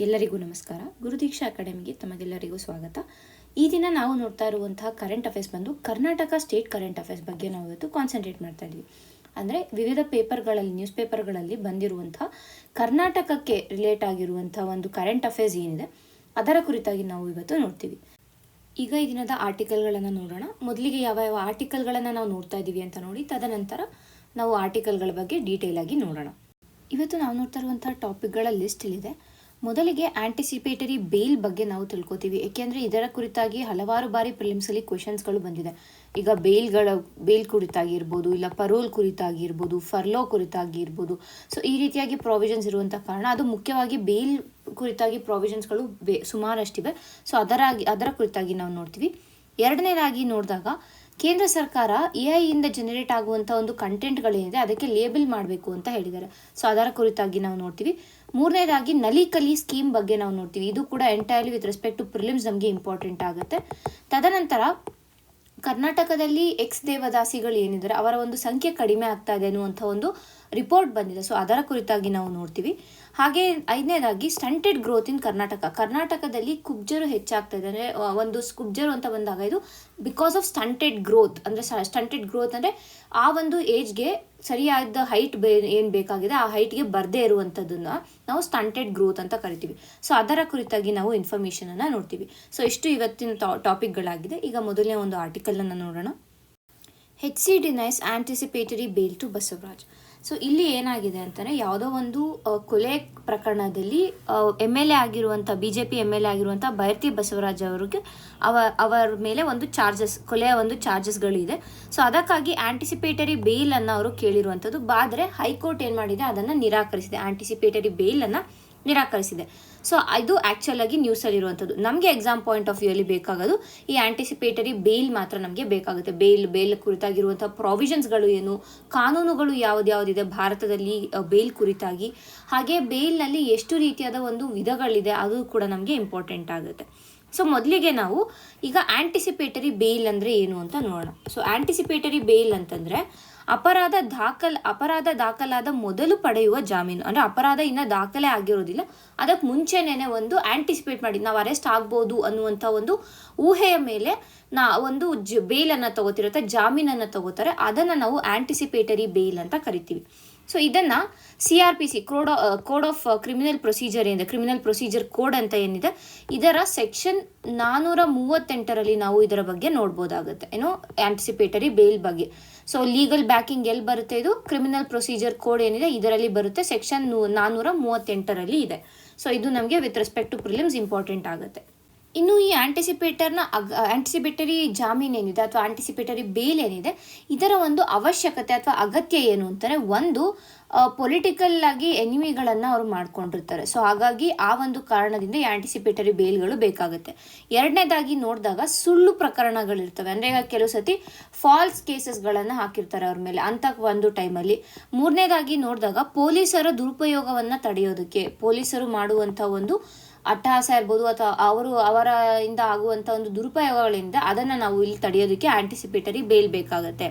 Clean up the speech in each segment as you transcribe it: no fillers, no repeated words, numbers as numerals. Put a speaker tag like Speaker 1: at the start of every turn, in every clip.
Speaker 1: ಎಲ್ಲರಿಗೂ ನಮಸ್ಕಾರ. ಗುರುದೀಕ್ಷಾ ಅಕಾಡೆಮಿಗೆ ತಮಗೆಲ್ಲರಿಗೂ ಸ್ವಾಗತ. ಈ ದಿನ ನಾವು ನೋಡ್ತಾ ಇರುವಂತಹ ಕರೆಂಟ್ ಅಫೇರ್ಸ್ ಬಂದು ಕರ್ನಾಟಕ ಸ್ಟೇಟ್ ಕರೆಂಟ್ ಅಫೇರ್ಸ್ ಬಗ್ಗೆ ನಾವು ಇವತ್ತು ಕಾನ್ಸಂಟ್ರೇಟ್ ಮಾಡ್ತಾ ಇದ್ವಿ. ಅಂದರೆ ವಿವಿಧ ಪೇಪರ್ಗಳಲ್ಲಿ ನ್ಯೂಸ್ ಪೇಪರ್ಗಳಲ್ಲಿ ಬಂದಿರುವಂತಹ ಕರ್ನಾಟಕಕ್ಕೆ ರಿಲೇಟ್ ಆಗಿರುವಂತಹ ಒಂದು ಕರೆಂಟ್ ಅಫೇರ್ಸ್ ಏನಿದೆ ಅದರ ಕುರಿತಾಗಿ ನಾವು ಇವತ್ತು ನೋಡ್ತೀವಿ. ಈಗ ಈ ದಿನದ ಆರ್ಟಿಕಲ್ಗಳನ್ನು ನೋಡೋಣ. ಮೊದಲಿಗೆ ಯಾವ ಯಾವ ಆರ್ಟಿಕಲ್ಗಳನ್ನು ನಾವು ನೋಡ್ತಾ ಇದ್ದೀವಿ ಅಂತ ನೋಡಿ, ತದನಂತರ ನಾವು ಆರ್ಟಿಕಲ್ಗಳ ಬಗ್ಗೆ ಡೀಟೇಲ್ ಆಗಿ ನೋಡೋಣ. ಇವತ್ತು ನಾವು ನೋಡ್ತಾ ಇರುವಂತಹ ಟಾಪಿಕ್ಗಳ ಲಿಸ್ಟ್ ಇಲ್ಲಿದೆ. ಮೊದಲಿಗೆ ಆಂಟಿಸಿಪೇಟರಿ ಬೇಲ್ ಬಗ್ಗೆ ನಾವು ತಿಳ್ಕೊತೀವಿ. ಏಕೆಂದರೆ ಇದರ ಕುರಿತಾಗಿ ಹಲವಾರು ಬಾರಿ ಪ್ರಿಲಿಮ್ಸಲ್ಲಿ ಕ್ವೆಶನ್ಸ್ಗಳು ಬಂದಿದೆ. ಈಗ ಬೇಲ್ ಕುರಿತಾಗಿ ಇರ್ಬೋದು, ಇಲ್ಲ ಪರೋಲ್ ಕುರಿತಾಗಿ ಇರ್ಬೋದು, ಫರ್ಲೋ ಕುರಿತಾಗಿ ಇರ್ಬೋದು. ಸೊ ಈ ರೀತಿಯಾಗಿ ಪ್ರಾವಿಷನ್ಸ್ ಇರುವಂಥ ಕಾರಣ ಅದು ಮುಖ್ಯವಾಗಿ ಬೇಲ್ ಕುರಿತಾಗಿ ಪ್ರಾವಿಷನ್ಸ್ಗಳು ಸುಮಾರಷ್ಟಿವೆ. ಸೊ ಅದರ ಕುರಿತಾಗಿ ನಾವು ನೋಡ್ತೀವಿ. ಎರಡನೇದಾಗಿ ನೋಡಿದಾಗ ಕೇಂದ್ರ ಸರ್ಕಾರ AI ಜನರೇಟ್ ಆಗುವಂಥ ಒಂದು ಕಂಟೆಂಟ್ಗಳೇನಿದೆ ಅದಕ್ಕೆ ಲೇಬಲ್ ಮಾಡಬೇಕು ಅಂತ ಹೇಳಿದ್ದಾರೆ. ಸೊ ಅದರ ಕುರಿತಾಗಿ ನಾವು ನೋಡ್ತೀವಿ. ಮೂರನೇದಾಗಿ ನಲಿಕಲಿ ಸ್ಕೀಮ್ ಬಗ್ಗೆ ನಾವು ನೋಡ್ತೀವಿ. ಇದು ಕೂಡ entirely with respect to prelims ನಮಗೆ ಇಂಪಾರ್ಟೆಂಟ್ ಆಗುತ್ತೆ. ತದನಂತರ ಕರ್ನಾಟಕದಲ್ಲಿ ದೇವದಾಸಿಗಳು ಏನಿದ್ದಾರೆ ಅವರ ಒಂದು ಸಂಖ್ಯೆ ಕಡಿಮೆ ಆಗ್ತಾ ಇದೆ ಅನ್ನುವಂಥ ಒಂದು ರಿಪೋರ್ಟ್ ಬಂದಿದೆ. ಸೊ ಅದರ ಕುರಿತಾಗಿ ನಾವು ನೋಡ್ತೀವಿ. ಹಾಗೆ ಐದನೇದಾಗಿ ಸ್ಟಂಟೆಡ್ ಗ್ರೋತ್ ಇನ್ ಕರ್ನಾಟಕದಲ್ಲಿ ಕುಬ್ಜರು ಹೆಚ್ಚಾಗ್ತಾ ಇದೆ. ಅಂದರೆ ಒಂದು ಕುಬ್ಜರು ಅಂತ ಬಂದಾಗ ಇದು ಬಿಕಾಸ್ ಆಫ್ ಸ್ಟಂಟೆಡ್ ಗ್ರೋತ್. ಅಂದರೆ ಸ್ಟಂಟೆಡ್ ಗ್ರೋತ್ ಅಂದರೆ ಆ ಒಂದು ಏಜ್ಗೆ ಸರಿಯಾದ ಹೈಟ್ ಏನು ಬೇಕಾಗಿದೆ ಆ ಹೈಟ್ಗೆ ಬರದೇ ಇರುವಂಥದ್ದನ್ನು ನಾವು ಸ್ಟಂಟೆಡ್ ಗ್ರೋತ್ ಅಂತ ಕರಿತೀವಿ. ಸೊ ಅದರ ಕುರಿತಾಗಿ ನಾವು ಇನ್ಫಾರ್ಮೇಷನನ್ನು ನೋಡ್ತೀವಿ. ಸೊ ಇಷ್ಟು ಇವತ್ತಿನ ಟಾಪಿಕ್ಗಳಾಗಿದೆ. ಈಗ ಮೊದಲನೇ ಒಂದು ಆರ್ಟಿಕಲನ್ನು ನೋಡೋಣ. HC denies anticipatory bail to Basavaraj. So ಇಲ್ಲಿ ಏನಾಗಿದೆ ಅಂತಂದರೆ, ಯಾವುದೋ ಒಂದು ಕೊಲೆ ಪ್ರಕರಣದಲ್ಲಿ MLA ಆಗಿರುವಂಥ BJP MLA ಆಗಿರುವಂಥ ಬೈರತಿ ಬಸವರಾಜ್ ಅವರಿಗೆ ಅವರ ಮೇಲೆ ಒಂದು ಕೊಲೆಯ ಒಂದು ಚಾರ್ಜಸ್ಗಳಿದೆ. ಸೊ ಅದಕ್ಕಾಗಿ ಆಂಟಿಸಿಪೇಟರಿ ಬೇಲನ್ನು ಅವರು ಕೇಳಿರುವಂಥದ್ದು. ಆದರೆ ಹೈಕೋರ್ಟ್ ಏನು ಮಾಡಿದೆ, ಅದನ್ನು ನಿರಾಕರಿಸಿದೆ. ಆಂಟಿಸಿಪೇಟರಿ ಬೇಲನ್ನು ನಿರಾಕರಿಸಿದೆ. ಸೊ ಇದು ಆ್ಯಕ್ಚುಲ್ ಆಗಿ ನ್ಯೂಸಲ್ಲಿರುವಂಥದ್ದು. ನಮಗೆ ಎಕ್ಸಾಮ್ ಪಾಯಿಂಟ್ ಆಫ್ ವ್ಯೂ ಅಲ್ಲಿ ಬೇಕಾಗೋದು ಈ ಆಂಟಿಸಿಪೇಟರಿ ಬೇಲ್ ಮಾತ್ರ ನಮಗೆ ಬೇಕಾಗುತ್ತೆ. ಬೇಲ್ ಕುರಿತಾಗಿರುವಂಥ ಪ್ರಾವಿಷನ್ಸ್ಗಳು ಏನು, ಕಾನೂನುಗಳು ಯಾವುದ್ಯಾವುದಿದೆ ಭಾರತದಲ್ಲಿ ಬೇಲ್ ಕುರಿತಾಗಿ, ಹಾಗೆ ಬೇಲ್ನಲ್ಲಿ ಎಷ್ಟು ರೀತಿಯಾದ ಒಂದು ವಿಧಗಳಿದೆ ಅದು ಕೂಡ ನಮಗೆ ಇಂಪಾರ್ಟೆಂಟ್ ಆಗುತ್ತೆ. ಸೊ ಮೊದಲಿಗೆ ನಾವು ಈಗ ಆಂಟಿಸಿಪೇಟರಿ ಬೇಲ್ ಅಂದರೆ ಏನು ಅಂತ ನೋಡೋಣ. ಸೊ ಆಂಟಿಸಿಪೇಟರಿ ಬೇಲ್ ಅಂತಂದರೆ ಅಪರಾಧ ದಾಖಲಾದ ಮೊದಲು ಪಡೆಯುವ ಜಾಮೀನು. ಅಂದರೆ ಅಪರಾಧ ಇನ್ನು ದಾಖಲೆ ಆಗಿರೋದಿಲ್ಲ, ಅದಕ್ಕೆ ಮುಂಚೆನೇ ಒಂದು ಆಂಟಿಸಿಪೇಟ್ ಮಾಡಿ ನಾವು ಅರೆಸ್ಟ್ ಆಗ್ಬೋದು ಅನ್ನುವಂಥ ಒಂದು ಊಹೆಯ ಮೇಲೆ ಒಂದು ಬೇಲನ್ನು ತಗೋತಿರುತ್ತೆ, ಜಾಮೀನನ್ನು ತಗೋತಾರೆ. ಅದನ್ನು ನಾವು ಆಂಟಿಸಿಪೇಟರಿ ಬೇಲ್ ಅಂತ ಕರಿತೀವಿ. ಸೊ ಇದನ್ನು CRPC code of criminal procedure ಏನಿದೆ, ಕ್ರಿಮಿನಲ್ ಪ್ರೊಸೀಜರ್ ಕೋಡ್ ಅಂತ ಏನಿದೆ, ಇದರ ಸೆಕ್ಷನ್ 438ರಲ್ಲಿ ನಾವು ಇದರ ಬಗ್ಗೆ ನೋಡ್ಬೋದಾಗುತ್ತೆ. ಏನು, ಆಂಟಿಸಿಪೇಟರಿ ಬೇಲ್ ಬಗ್ಗೆ. ಸೊ ಲೀಗಲ್ ಬ್ಯಾಕಿಂಗ್ ಎಲ್ಲಿ ಬರುತ್ತೆ, ಇದು ಕ್ರಿಮಿನಲ್ ಪ್ರೊಸೀಜರ್ ಕೋಡ್ ಏನಿದೆ ಇದರಲ್ಲಿ ಬರುತ್ತೆ, ಸೆಕ್ಷನ್ 438ರಲ್ಲಿ ಇದೆ. ಸೊ ಇದು ನಮಗೆ with respect to prelims important ಆಗುತ್ತೆ. ಇನ್ನು ಈ ಆಂಟಿಸಿಪೇಟರಿ ಜಾಮೀನು ಏನಿದೆ ಅಥವಾ ಆಂಟಿಸಿಪೇಟರಿ ಬೇಲ್ ಏನಿದೆ ಇದರ ಒಂದು ಅವಶ್ಯಕತೆ ಅಥವಾ ಅಗತ್ಯ ಏನು ಅಂತಾರೆ, ಒಂದು ಪೊಲಿಟಿಕಲ್ ಆಗಿ ಎನಿಮಿಗಳನ್ನು ಅವರು ಮಾಡ್ಕೊಂಡಿರ್ತಾರೆ. ಸೊ ಹಾಗಾಗಿ ಆ ಒಂದು ಕಾರಣದಿಂದ ಈ ಆಂಟಿಸಿಪೇಟರಿ ಬೇಲ್ಗಳು ಬೇಕಾಗುತ್ತೆ. ಎರಡನೇದಾಗಿ ನೋಡಿದಾಗ ಸುಳ್ಳು ಪ್ರಕರಣಗಳಿರ್ತವೆ. ಅಂದರೆ ಈಗ ಕೆಲವು ಸತಿ ಫಾಲ್ಸ್ ಕೇಸಸ್ಗಳನ್ನು ಹಾಕಿರ್ತಾರೆ ಅವ್ರ ಮೇಲೆ ಅಂತ ಒಂದು ಟೈಮಲ್ಲಿ. ಮೂರನೇದಾಗಿ ನೋಡಿದಾಗ ಪೊಲೀಸರ ದುರುಪಯೋಗವನ್ನು ತಡೆಯೋದಕ್ಕೆ, ಪೊಲೀಸರು ಮಾಡುವಂಥ ಒಂದು ಅಟ್ಟಹಾಸ ಇರ್ಬೋದು ಅಥವಾ ಅವರಿಂದ ಆಗುವಂಥ ಒಂದು ದುರುಪಯೋಗಗಳಿಂದ ಅದನ್ನು ನಾವು ಇಲ್ಲಿ ತಡೆಯೋದಕ್ಕೆ ಆಂಟಿಸಿಪೇಟರಿ ಬೇಲ್ ಬೇಕಾಗುತ್ತೆ.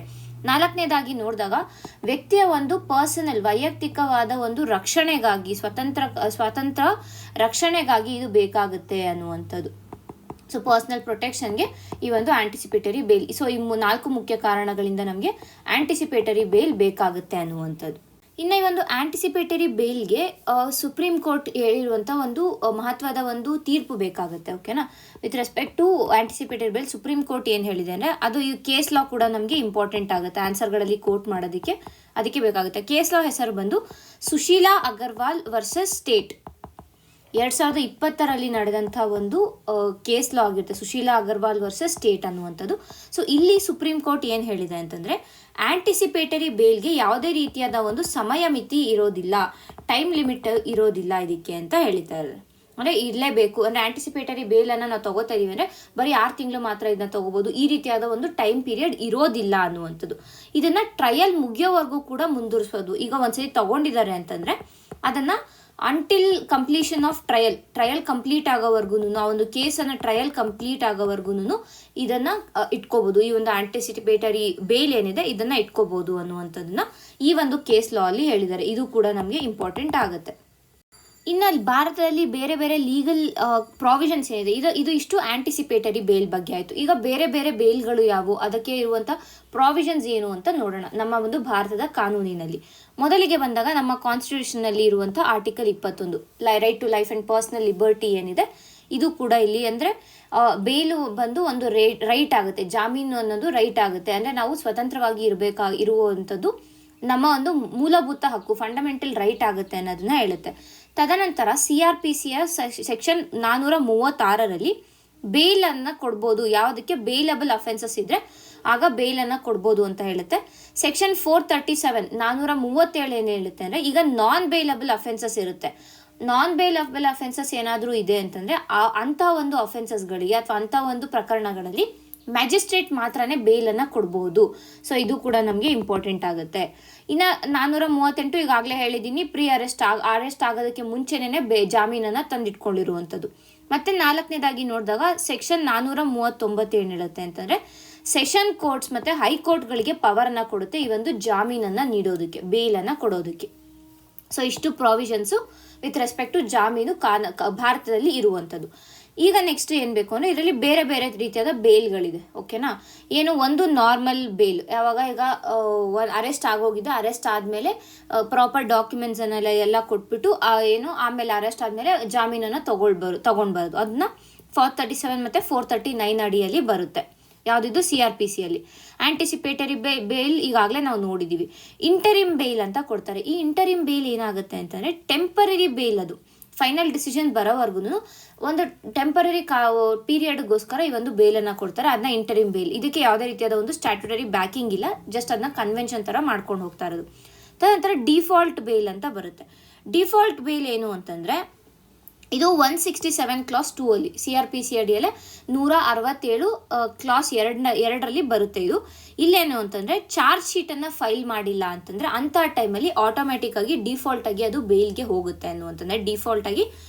Speaker 1: ನಾಲ್ಕನೇದಾಗಿ ನೋಡಿದಾಗ ವ್ಯಕ್ತಿಯ ಒಂದು ವೈಯಕ್ತಿಕವಾದ ಒಂದು ರಕ್ಷಣೆಗಾಗಿ, ಸ್ವತಂತ್ರ ರಕ್ಷಣೆಗಾಗಿ ಇದು ಬೇಕಾಗುತ್ತೆ ಅನ್ನುವಂಥದ್ದು. ಸೊ ಪರ್ಸನಲ್ ಪ್ರೊಟೆಕ್ಷನ್ಗೆ ಈ ಒಂದು ಆಂಟಿಸಿಪೇಟರಿ ಬೇಲ್. ಸೊ ಈ 4 ಮುಖ್ಯ ಕಾರಣಗಳಿಂದ ನಮಗೆ ಆಂಟಿಸಿಪೇಟರಿ ಬೇಲ್ ಬೇಕಾಗುತ್ತೆ ಅನ್ನುವಂಥದ್ದು. ಇನ್ನು ಈ ಒಂದು ಆಂಟಿಸಿಪೇಟರಿ ಬೇಲ್ಗೆ ಸುಪ್ರೀಂ ಕೋರ್ಟ್ ಹೇಳಿರುವಂಥ ಒಂದು ಮಹತ್ವದ ಒಂದು ತೀರ್ಪು ಬೇಕಾಗುತ್ತೆ. ಓಕೆನಾ, with respect to anticipatory bail Supreme Court ಏನು ಹೇಳಿದೆ ಅಂದರೆ ಅದು ಈ ಕೇಸ್ ಲಾ ಕೂಡ ನಮಗೆ ಇಂಪಾರ್ಟೆಂಟ್ ಆಗುತ್ತೆ ಆನ್ಸರ್ಗಳಲ್ಲಿ ಕೋಟ್ ಮಾಡೋದಕ್ಕೆ, ಅದಕ್ಕೆ ಬೇಕಾಗುತ್ತೆ. ಕೇಸ್ ಲಾ ಹೆಸರು ಬಂದು ಸುಶೀಲಾ ಅಗರ್ವಾಲ್ ವರ್ಸಸ್ ಸ್ಟೇಟ್. 2020ರಲ್ಲಿ ನಡೆದಂಥ ಒಂದು ಕೇಸ್ ಲಾ ಆಗಿರುತ್ತೆ, ಸುಶೀಲಾ ಅಗರ್ವಾಲ್ ವರ್ಸಸ್ ಸ್ಟೇಟ್ ಅನ್ನುವಂಥದ್ದು. ಸೊ ಇಲ್ಲಿ ಸುಪ್ರೀಂ ಕೋರ್ಟ್ ಏನು ಹೇಳಿದೆ ಅಂತಂದರೆ, ಆಂಟಿಸಿಪೇಟರಿ ಬೇಲ್ಗೆ ಯಾವುದೇ ರೀತಿಯಾದ ಒಂದು ಸಮಯ ಮಿತಿ ಇರೋದಿಲ್ಲ, ಟೈಮ್ ಲಿಮಿಟ್ ಇರೋದಿಲ್ಲ ಇದಕ್ಕೆ ಅಂತ ಹೇಳಿದ್ದಾರೆ. ಅಂದರೆ ಇರಲೇಬೇಕು, ಅಂದರೆ ಆಂಟಿಸಿಪೇಟರಿ ಬೇಲನ್ನು ನಾವು ತಗೋತಾ ಇದೀವಿ ಅಂದರೆ ಬರೀ 6 ತಿಂಗಳು ಮಾತ್ರ ಇದನ್ನ ತಗೋಬೋದು, ಈ ರೀತಿಯಾದ ಒಂದು ಟೈಮ್ ಪೀರಿಯಡ್ ಇರೋದಿಲ್ಲ ಅನ್ನುವಂಥದ್ದು. ಇದನ್ನು ಟ್ರಯಲ್ ಮುಗಿಯೋವರೆಗೂ ಕೂಡ ಮುಂದುವರಿಸೋದು. ಈಗ ಒಂದ್ಸರಿ ತಗೊಂಡಿದ್ದಾರೆ ಅಂತಂದರೆ ಅದನ್ನು until completion of trial complete ಆಗೋವರೆಗೂ, ಆ ಒಂದು ಕೇಸನ್ನು ಟ್ರಯಲ್ ಕಂಪ್ಲೀಟ್ ಆಗೋವರೆಗೂ ಇದನ್ನು ಇಟ್ಕೋಬೋದು. ಈ ಒಂದು ಆಂಟಿಸಿಪೇಟರಿ ಬೇಲ್ ಏನಿದೆ ಇದನ್ನು ಇಟ್ಕೋಬೋದು ಅನ್ನುವಂಥದ್ದನ್ನ ಈ ಒಂದು ಕೇಸ್ ಲಾ ಅಲ್ಲಿ ಹೇಳಿದ್ದಾರೆ. ಇದು ಕೂಡ ನಮಗೆ ಇಂಪಾರ್ಟೆಂಟ್ ಆಗುತ್ತೆ. ಇನ್ನು ಭಾರತದಲ್ಲಿ ಬೇರೆ ಬೇರೆ ಲೀಗಲ್ ಪ್ರಾವಿಷನ್ಸ್ ಏನಿದೆ, ಇದು ಇಷ್ಟು ಆಂಟಿಸಿಪೇಟರಿ ಬೇಲ್ ಬಗ್ಗೆ ಆಯಿತು. ಈಗ ಬೇರೆ ಬೇರೆ ಬೇಲ್ಗಳು ಯಾವುವು, ಅದಕ್ಕೆ ಇರುವಂಥ ಪ್ರಾವಿಷನ್ಸ್ ಏನು ಅಂತ ನೋಡೋಣ ನಮ್ಮ ಒಂದು ಭಾರತದ ಕಾನೂನಿನಲ್ಲಿ. ಮೊದಲಿಗೆ ಬಂದಾಗ ನಮ್ಮ ಕಾನ್ಸ್ಟಿಟ್ಯೂಷನ್ನಲ್ಲಿ ಇರುವಂಥ article 21 right to life and personal liberty ಏನಿದೆ, ಇದು ಕೂಡ ಇಲ್ಲಿ ಅಂದರೆ ಬೇಲು ಬಂದು ಒಂದು ರೈಟ್ ಆಗುತ್ತೆ, ಜಾಮೀನು ಅನ್ನೋದು ರೈಟ್ ಆಗುತ್ತೆ. ಅಂದರೆ ನಾವು ಸ್ವತಂತ್ರವಾಗಿ ಇರುವಂಥದ್ದು ನಮ್ಮ ಒಂದು ಮೂಲಭೂತ ಹಕ್ಕು, ಫಂಡಮೆಂಟಲ್ ರೈಟ್ ಆಗುತ್ತೆ ಅನ್ನೋದನ್ನ ಹೇಳುತ್ತೆ. ತದನಂತರ CRPCಯ ಸೆಕ್ಷನ್ 436ರಲ್ಲಿ ಬೇಲನ್ನು ಕೊಡ್ಬೋದು, ಯಾವುದಕ್ಕೆ ಬೇಲಬಲ್ ಅಫೆನ್ಸಸ್ ಇದ್ದರೆ ಆಗ ಬೇಲನ್ನು ಕೊಡ್ಬೋದು ಅಂತ ಹೇಳುತ್ತೆ. ಸೆಕ್ಷನ್ 437 437 ಏನು ಹೇಳುತ್ತೆ ಅಂದರೆ, ಈಗ ನಾನ್ ಬೇಲಬಲ್ ಅಫೆನ್ಸಸ್ ಇರುತ್ತೆ. ನಾನ್ ಬೇಲಬಲ್ ಅಫೆನ್ಸಸ್ ಏನಾದರೂ ಇದೆ ಅಂತಂದರೆ ಅಂಥ ಒಂದು ಅಫೆನ್ಸಸ್ಗಳಿಗೆ ಅಥವಾ ಅಂಥ ಒಂದು ಪ್ರಕರಣಗಳಲ್ಲಿ ಮ್ಯಾಜಿಸ್ಟ್ರೇಟ್ ಮಾತ್ರನೇ ಬೇಲನ್ನು ಕೊಡ್ಬೋದು. ಸೊ ಇದು ಕೂಡ ನಮಗೆ ಇಂಪಾರ್ಟೆಂಟ್ ಆಗುತ್ತೆ. ಇನ್ನು 438 ಈಗಾಗಲೇ ಹೇಳಿದ್ದೀನಿ, ಪ್ರೀ ಅರೆಸ್ಟ್ ಆಗೋದಕ್ಕೆ ಮುಂಚೆನೇ ಜಾಮೀನನ್ನು ತಂದಿಟ್ಕೊಂಡಿರುವಂಥದ್ದು. ಮತ್ತು 4ನೇದಾಗಿ ನೋಡಿದಾಗ ಸೆಕ್ಷನ್ 439 ಏನು ಹೇಳುತ್ತೆ ಅಂತಂದರೆ, ಸೆಷನ್ ಕೋರ್ಟ್ಸ್ ಮತ್ತು ಹೈಕೋರ್ಟ್ಗಳಿಗೆ ಪವರನ್ನು ಕೊಡುತ್ತೆ ಈ ಒಂದು ಜಾಮೀನನ್ನು ನೀಡೋದಕ್ಕೆ, ಬೇಲನ್ನು ಕೊಡೋದಕ್ಕೆ. ಸೊ ಇಷ್ಟು ಪ್ರಾವಿಷನ್ಸು ವಿತ್ ರೆಸ್ಪೆಕ್ಟ್ ಟು ಜಾಮೀನು ಭಾರತದಲ್ಲಿ ಇರುವಂಥದ್ದು. ಈಗ ನೆಕ್ಸ್ಟ್ ಏನು ಬೇಕು ಅಂದರೆ, ಇದರಲ್ಲಿ ಬೇರೆ ಬೇರೆ ರೀತಿಯಾದ ಬೇಲ್ಗಳಿದೆ. ಓಕೆನಾ, ಏನು ಒಂದು ನಾರ್ಮಲ್ ಬೇಲ್, ಯಾವಾಗ ಈಗ ಅರೆಸ್ಟ್ ಆಗೋಗಿದೆ, ಅರೆಸ್ಟ್ ಆದಮೇಲೆ ಪ್ರಾಪರ್ ಡಾಕ್ಯುಮೆಂಟ್ಸನ್ನೆಲ್ಲ ಎಲ್ಲ ಕೊಟ್ಬಿಟ್ಟು ಆಮೇಲೆ ಅರೆಸ್ಟ್ ಆದಮೇಲೆ ಜಾಮೀನನ್ನು ತೊಗೊಂಡ್ಬಾರ್ದು. ಅದನ್ನ 437 ಮತ್ತು 439 ಅಡಿಯಲ್ಲಿ ಬರುತ್ತೆ. ಯಾವುದಿದು CRPCಯಲ್ಲಿ. ಆಂಟಿಸಿಪೇಟರಿ ಬೇಲ್ ಈಗಾಗಲೇ ನಾವು ನೋಡಿದ್ದೀವಿ. ಇಂಟರಿಮ್ ಬೇಲ್ ಅಂತ ಕೊಡ್ತಾರೆ. ಈ ಇಂಟರಿಮ್ ಬೇಲ್ ಏನಾಗುತ್ತೆ ಅಂತಂದರೆ ಟೆಂಪರರಿ ಬೇಲ್, ಅದು ಫೈನಲ್ ಡಿಸಿಷನ್ ಬರೋವರೆಗೂ ಒಂದು ಟೆಂಪರರಿ ಪೀರಿಯಡ್ಗೋಸ್ಕರ ಈ ಒಂದು ಬೇಲನ್ನು ಕೊಡ್ತಾರೆ, ಅದನ್ನ ಇಂಟರಿಮ್ ಬೇಲ್. ಇದಕ್ಕೆ ಯಾವುದೇ ರೀತಿಯಾದ ಒಂದು ಸ್ಟ್ಯಾಟ್ಯುಟರಿ ಬ್ಯಾಕಿಂಗ್ ಇಲ್ಲ, ಜಸ್ಟ್ ಅದನ್ನ ಕನ್ವೆನ್ಷನ್ ಥರ ಮಾಡ್ಕೊಂಡು ಹೋಗ್ತಾ ಇರೋದು. ತದನಂತರ ಡಿಫಾಲ್ಟ್ ಬೇಲ್ ಅಂತ ಬರುತ್ತೆ. ಡಿಫಾಲ್ಟ್ ಬೇಲ್ ಏನು ಅಂತಂದರೆ, ಇದು 167 ಕ್ಲಾಸ್ 2 ಅಲ್ಲಿ CRPC ಅಡಿಯಲ್ಲೇ 167 ಕ್ಲಾಸ್ 2ರಲ್ಲಿ ಬರುತ್ತೆ. ಇಲ್ಲೇನು ಅಂತಂದರೆ, ಚಾರ್ಜ್ ಶೀಟನ್ನು ಫೈಲ್ ಮಾಡಿಲ್ಲ ಅಂತಂದರೆ ಅಂಥ ಟೈಮಲ್ಲಿ ಆಟೋಮ್ಯಾಟಿಕ್ಕಾಗಿ ಡಿಫಾಲ್ಟಾಗಿ ಅದು ಬೇಲ್ಗೆ ಹೋಗುತ್ತೆ ಅನ್ನುವಂತಂದರೆ ಡಿಫಾಲ್ಟಾಗಿ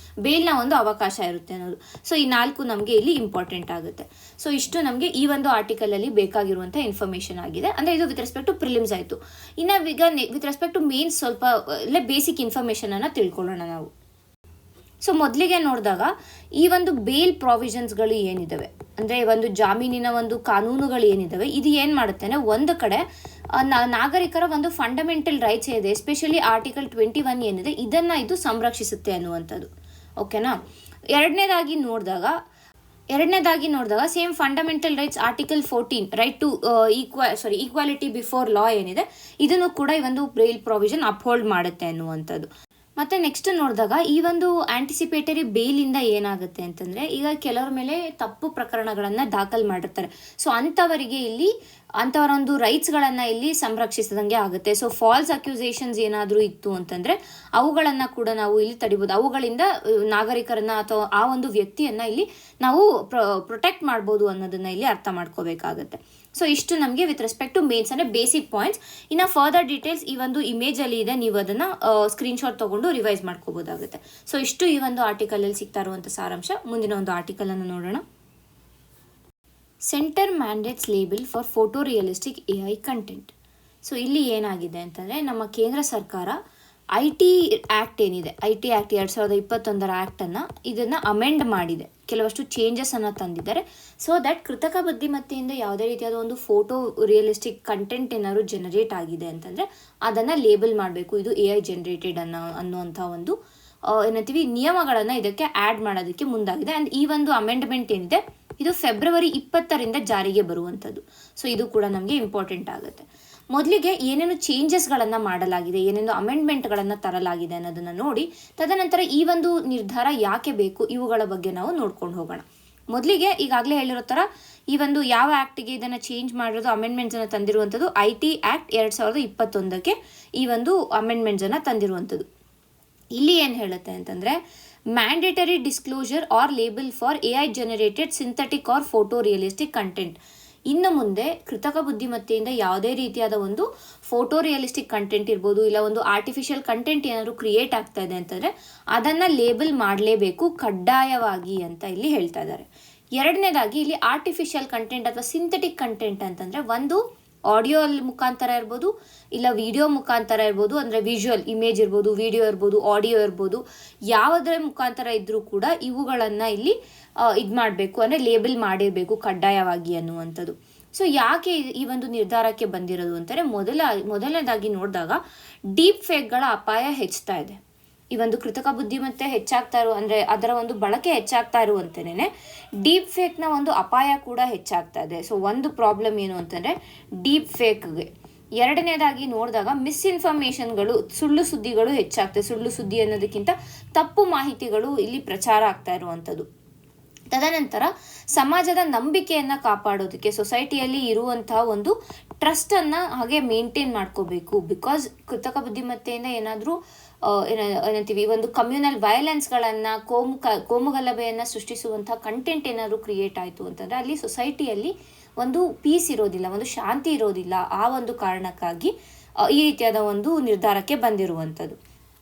Speaker 1: ಬೇಲ್ನ ಒಂದು ಅವಕಾಶ ಇರುತ್ತೆ ಅನ್ನೋದು. ಸೊ ಈ 4 ನಮಗೆ ಇಲ್ಲಿ ಇಂಪಾರ್ಟೆಂಟ್ ಆಗುತ್ತೆ. ಸೊ ಇಷ್ಟು ನಮಗೆ ಈ ಒಂದು ಆರ್ಟಿಕಲಲ್ಲಿ ಬೇಕಾಗಿರುವಂಥ ಇನ್ಫಾರ್ಮೇಷನ್ ಆಗಿದೆ. ಅಂದರೆ ಇದು ವಿತ್ ರೆಸ್ಪೆಕ್ಟ್ ಟು ಪ್ರಿಲಿಮ್ಸ್ ಆಯಿತು. ಇನ್ನು ಈಗ ವಿತ್ ರೆಸ್ಪೆಕ್ಟ್ ಟು ಮೇನ್ಸ್ ಸ್ವಲ್ಪ ಬೇಸಿಕ್ ಇನ್ಫಾರ್ಮೇಷನನ್ನು ತಿಳ್ಕೊಳ್ಳೋಣ ನಾವು. ಸೊ ಮೊದಲಿಗೆ ನೋಡಿದಾಗ ಈ ಒಂದು ಬೇಲ್ ಪ್ರಾವಿಷನ್ಸ್ಗಳು ಏನಿದ್ದಾವೆ, ಅಂದರೆ ಒಂದು ಜಾಮೀನಿನ ಒಂದು ಕಾನೂನುಗಳು ಏನಿದ್ದಾವೆ, ಇದು ಏನು ಮಾಡುತ್ತೆ ಅಂದರೆ, ಒಂದು ಕಡೆ ನಾಗರಿಕರ ಒಂದು ಫಂಡಮೆಂಟಲ್ ರೈಟ್ಸ್ ಏನಿದೆ, ಎಸ್ಪೆಷಲಿ ಆರ್ಟಿಕಲ್ 21 ಏನಿದೆ, ಇದನ್ನು ಇದು ಸಂರಕ್ಷಿಸುತ್ತೆ ಅನ್ನುವಂಥದ್ದು. ಓಕೆನಾ. ಎರಡನೇದಾಗಿ ನೋಡಿದಾಗ same fundamental rights article 14 right to equality before law ಏನಿದೆ, ಇದನ್ನು ಕೂಡ ಈ ಒಂದು ಬೇಲ್ ಪ್ರಾವಿಷನ್ ಅಪ್ಹೋಲ್ಡ್ ಮಾಡುತ್ತೆ ಅನ್ನುವಂಥದ್ದು. ಮತ್ತು ನೆಕ್ಸ್ಟ್ ನೋಡಿದಾಗ ಈ ಒಂದು ಆಂಟಿಸಿಪೇಟರಿ ಬೇಲಿಂದ ಏನಾಗುತ್ತೆ ಅಂತಂದರೆ, ಈಗ ಕೆಲವ್ರ ಮೇಲೆ ತಪ್ಪು ಪ್ರಕರಣಗಳನ್ನು ದಾಖಲು ಮಾಡಿರ್ತಾರೆ. ಸೊ ಅಂಥವರಿಗೆ ಇಲ್ಲಿ ಅಂಥವರ ಒಂದು ರೈಟ್ಸ್ಗಳನ್ನು ಇಲ್ಲಿ ಸಂರಕ್ಷಿಸಿದಂಗೆ ಆಗುತ್ತೆ. ಸೊ ಫಾಲ್ಸ್ ಅಕ್ಯೂಸೇಷನ್ಸ್ ಏನಾದರೂ ಇತ್ತು ಅಂತಂದರೆ ಅವುಗಳನ್ನು ಕೂಡ ನಾವು ಇಲ್ಲಿ ತಡಿಬೋದು. ಅವುಗಳಿಂದ ನಾಗರಿಕರನ್ನು ಅಥವಾ ಆ ಒಂದು ವ್ಯಕ್ತಿಯನ್ನು ಇಲ್ಲಿ ನಾವು ಪ್ರೊಟೆಕ್ಟ್ ಮಾಡ್ಬೋದು ಅನ್ನೋದನ್ನು ಇಲ್ಲಿ ಅರ್ಥ ಮಾಡ್ಕೋಬೇಕಾಗತ್ತೆ. ಸೊ ಇಷ್ಟು ನಮಗೆ ವಿತ್ ರೆಸ್ಪೆಕ್ಟ್ ಟು ಮೇನ್ಸ್ ಅಂದರೆ ಬೇಸಿಕ್ ಪಾಯಿಂಟ್ಸ್. ಇನ್ನು ಫರ್ದರ್ ಡೀಟೇಲ್ಸ್ ಈ ಒಂದು ಇಮೇಜಲ್ಲಿ ಇದೆ, ನೀವು ಅದನ್ನು ಸ್ಕ್ರೀನ್ಶಾಟ್ ತೊಗೊಂಡು ರಿವೈಸ್ ಮಾಡ್ಕೋಬೋದಾಗುತ್ತೆ. ಸೊ ಇಷ್ಟು ಈ ಒಂದು ಆರ್ಟಿಕಲಲ್ಲಿ ಸಿಗ್ತಾ ಇರುವಂಥ ಸಾರಾಂಶ. ಮುಂದಿನ ಒಂದು ಆರ್ಟಿಕಲನ್ನು ನೋಡೋಣ. Centre mandates label for photo realistic AI content. So ಇಲ್ಲಿ ಏನಾಗಿದೆ ಅಂತಂದರೆ, ನಮ್ಮ ಕೇಂದ್ರ ಸರ್ಕಾರ IT ಆ್ಯಕ್ಟ್ ಏನಿದೆ, IT ಆ್ಯಕ್ಟ್ 2021 ಆ್ಯಕ್ಟನ್ನು ಇದನ್ನು ಅಮೆಂಡ್ ಮಾಡಿದೆ, ಕೆಲವಷ್ಟು ಚೇಂಜಸನ್ನು ತಂದಿದ್ದಾರೆ. ಸೊ ದ್ಯಾಟ್ ಕೃತಕ ಬುದ್ಧಿಮತ್ತೆಯಿಂದ ಯಾವುದೇ ರೀತಿಯಾದ ಒಂದು ಫೋಟೋ ರಿಯಲಿಸ್ಟಿಕ್ ಕಂಟೆಂಟ್ ಏನಾದ್ರು ಜನರೇಟ್ ಆಗಿದೆ ಅಂತಂದರೆ ಅದನ್ನು ಲೇಬಲ್ ಮಾಡಬೇಕು, ಇದು AI ಜನರೇಟೆಡ್ ಅನ್ನುವಂಥ ಒಂದು ಏನಂತೀವಿ ನಿಯಮಗಳನ್ನು ಇದಕ್ಕೆ ಆ್ಯಡ್ ಮಾಡೋದಕ್ಕೆ ಮುಂದಾಗಿದೆ. ಆ್ಯಂಡ್ ಈ ಒಂದು ಅಮೆಂಡ್ಮೆಂಟ್ ಏನಿದೆ ಇದು ಫೆಬ್ರವರಿ 20ರಿಂದ ಜಾರಿಗೆ ಬರುವಂಥದ್ದು. ಸೊ ಇದು ಕೂಡ ನಮಗೆ ಇಂಪಾರ್ಟೆಂಟ್ ಆಗುತ್ತೆ. ಮೊದಲಿಗೆ ಏನೇನು ಚೇಂಜಸ್ಗಳನ್ನು ಮಾಡಲಾಗಿದೆ, ಏನೇನು ಅಮೆಂಡ್ಮೆಂಟ್ಗಳನ್ನು ತರಲಾಗಿದೆ ಅನ್ನೋದನ್ನು ನೋಡಿ, ತದನಂತರ ಈ ಒಂದು ನಿರ್ಧಾರ ಯಾಕೆ ಬೇಕು ಇವುಗಳ ಬಗ್ಗೆ ನಾವು ನೋಡ್ಕೊಂಡು ಹೋಗೋಣ. ಮೊದಲಿಗೆ ಈಗಾಗಲೇ ಹೇಳಿರೋ ಥರ ಈ ಒಂದು ಯಾವ ಆ್ಯಕ್ಟಿಗೆ ಇದನ್ನು ಚೇಂಜ್ ಮಾಡಿರೋದು, ಅಮೆಂಡ್ಮೆಂಟ್ಸನ್ನು ತಂದಿರುವಂಥದ್ದು IT ಆ್ಯಕ್ಟ್ 2021ಕ್ಕೆ ಈ ಒಂದು ಅಮೆಂಡ್ಮೆಂಟ್ಸನ್ನು ತಂದಿರುವಂಥದ್ದು. ಇಲ್ಲಿ ಏನು ಹೇಳುತ್ತೆ ಅಂತಂದರೆ, mandatory disclosure or label for AI generated synthetic or photo realistic content. ಇನ್ನು ಮುಂದೆ ಕೃತಕ ಬುದ್ಧಿಮತ್ತೆಯಿಂದ ಯಾವುದೇ ರೀತಿಯಾದ ಒಂದು ಫೋಟೋ ರಿಯಲಿಸ್ಟಿಕ್ ಕಂಟೆಂಟ್ ಇರ್ಬೋದು, ಇಲ್ಲ ಒಂದು ಆರ್ಟಿಫಿಷಿಯಲ್ ಕಂಟೆಂಟ್ ಏನಾದರೂ ಕ್ರಿಯೇಟ್ ಆಗ್ತಾ ಇದೆ ಅಂತಂದರೆ ಅದನ್ನು ಲೇಬಲ್ ಮಾಡಲೇಬೇಕು ಕಡ್ಡಾಯವಾಗಿ ಅಂತ ಇಲ್ಲಿ ಹೇಳ್ತಾ ಇದ್ದಾರೆ. ಎರಡನೇದಾಗಿ ಇಲ್ಲಿ ಆರ್ಟಿಫಿಷಿಯಲ್ ಕಂಟೆಂಟ್ ಅಥವಾ ಸಿಂಥೆಟಿಕ್ ಕಂಟೆಂಟ್ ಅಂತಂದರೆ ಒಂದು ಆಡಿಯೋ ಮುಖಾಂತರ ಇರ್ಬೋದು, ಇಲ್ಲ ವಿಡಿಯೋ ಮುಖಾಂತರ ಇರ್ಬೋದು, ಅಂದರೆ ವಿಜುವಲ್ ಇಮೇಜ್ ಇರ್ಬೋದು, ವಿಡಿಯೋ ಇರ್ಬೋದು, ಆಡಿಯೋ ಇರ್ಬೋದು, ಯಾವುದರ ಮುಖಾಂತರ ಇದ್ರೂ ಕೂಡ ಇವುಗಳನ್ನು ಇಲ್ಲಿ ಇದು ಮಾಡಬೇಕು, ಅಂದರೆ ಲೇಬಲ್ ಮಾಡಿರಬೇಕು ಕಡ್ಡಾಯವಾಗಿ ಅನ್ನುವಂಥದ್ದು. ಸೊ ಯಾಕೆ ಈ ಒಂದು ನಿರ್ಧಾರಕ್ಕೆ ಬಂದಿರೋದು ಅಂತಾರೆ, ಮೊದಲನೇದಾಗಿ ನೋಡಿದಾಗ ಡೀಪ್ ಫೇಕ್ಗಳ ಅಪಾಯ ಹೆಚ್ಚುತ್ತಾ ಇದೆ. ಈ ಒಂದು ಕೃತಕ ಬುದ್ಧಿಮತ್ತೆ ಹೆಚ್ಚಾಗ್ತಾ ಅಂದರೆ ಅದರ ಒಂದು ಬಳಕೆ ಹೆಚ್ಚಾಗ್ತಾ ಇರುವಂತೆಯೇ ಡೀಪ್ ಫೇಕ್ನ ಒಂದು ಅಪಾಯ ಕೂಡ ಹೆಚ್ಚಾಗ್ತಾ ಇದೆ. ಸೊ ಒಂದು ಪ್ರಾಬ್ಲಮ್ ಏನು ಅಂತಂದರೆ ಡೀಪ್ ಫೇಕ್ಗೆ. ಎರಡನೇದಾಗಿ ನೋಡಿದಾಗ ಮಿಸ್ಇನ್ಫಾರ್ಮೇಷನ್ಗಳು, ಸುಳ್ಳು ಸುದ್ದಿಗಳು ಹೆಚ್ಚಾಗ್ತದೆ. ಸುಳ್ಳು ಸುದ್ದಿ ಅನ್ನೋದಕ್ಕಿಂತ ತಪ್ಪು ಮಾಹಿತಿಗಳು ಇಲ್ಲಿ ಪ್ರಚಾರ ಆಗ್ತಾ ಇರುವಂಥದ್ದು. ತದನಂತರ ಸಮಾಜದ ನಂಬಿಕೆಯನ್ನು ಕಾಪಾಡೋದಕ್ಕೆ ಸೊಸೈಟಿಯಲ್ಲಿ ಇರುವಂತಹ ಒಂದು ಟ್ರಸ್ಟನ್ನು ಹಾಗೆ ಮೇಂಟೈನ್ ಮಾಡ್ಕೋಬೇಕು. ಬಿಕಾಸ್ ಕೃತಕ ಬುದ್ಧಿಮತ್ತೆಯಿಂದ ಏನಾದರೂ ಏನಂತೀವಿ, ಒಂದು ಕಮ್ಯುನಲ್ ವೈಲೆನ್ಸ್ಗಳನ್ನು, ಕೋಮುಗಲಭೆಯನ್ನು ಸೃಷ್ಟಿಸುವಂಥ ಕಂಟೆಂಟ್ ಏನಾದರೂ ಕ್ರಿಯೇಟ್ ಆಯಿತು ಅಂತಂದರೆ ಅಲ್ಲಿ ಸೊಸೈಟಿಯಲ್ಲಿ ಒಂದು ಪೀಸ್ ಇರೋದಿಲ್ಲ, ಒಂದು ಶಾಂತಿ ಇರೋದಿಲ್ಲ. ಆ ಒಂದು ಕಾರಣಕ್ಕಾಗಿ ಈ ರೀತಿಯಾದ ಒಂದು ನಿರ್ಧಾರಕ್ಕೆ ಬಂದಿರುವಂಥದ್ದು.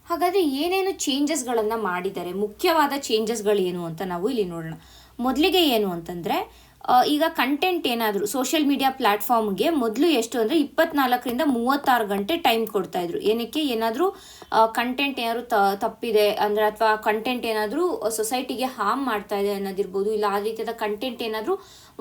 Speaker 1: ಹಾಗಾದರೆ ಏನೇನು ಚೇಂಜಸ್ಗಳನ್ನು ಮಾಡಿದ್ದಾರೆ, ಮುಖ್ಯವಾದ ಚೇಂಜಸ್ಗಳೇನು ಅಂತ ನಾವು ಇಲ್ಲಿ ನೋಡೋಣ. ಮೊದಲಿಗೆ ಏನು ಅಂತಂದರೆ, ಈಗ ಕಂಟೆಂಟ್ ಏನಾದರೂ ಸೋಷಿಯಲ್ ಮೀಡಿಯಾ ಪ್ಲ್ಯಾಟ್ಫಾರ್ಮ್ಗೆ ಮೊದಲು ಎಷ್ಟು ಅಂದರೆ 24ರಿಂದ 36 ಗಂಟೆ ಟೈಮ್ ಕೊಡ್ತಾಯಿದ್ರು. ಏನಕ್ಕೆ, ಏನಾದರೂ ಕಂಟೆಂಟ್ ಏನಾದರೂ ತಪ್ಪಿದೆ ಅಂದರೆ, ಅಥವಾ ಕಂಟೆಂಟ್ ಏನಾದರೂ ಸೊಸೈಟಿಗೆ ಹಾರ್ಮ್ ಮಾಡ್ತಾ ಇದೆ ಅನ್ನೋದಿರ್ಬೋದು, ಇಲ್ಲ ಆ ರೀತಿಯಾದ ಕಂಟೆಂಟ್ ಏನಾದರೂ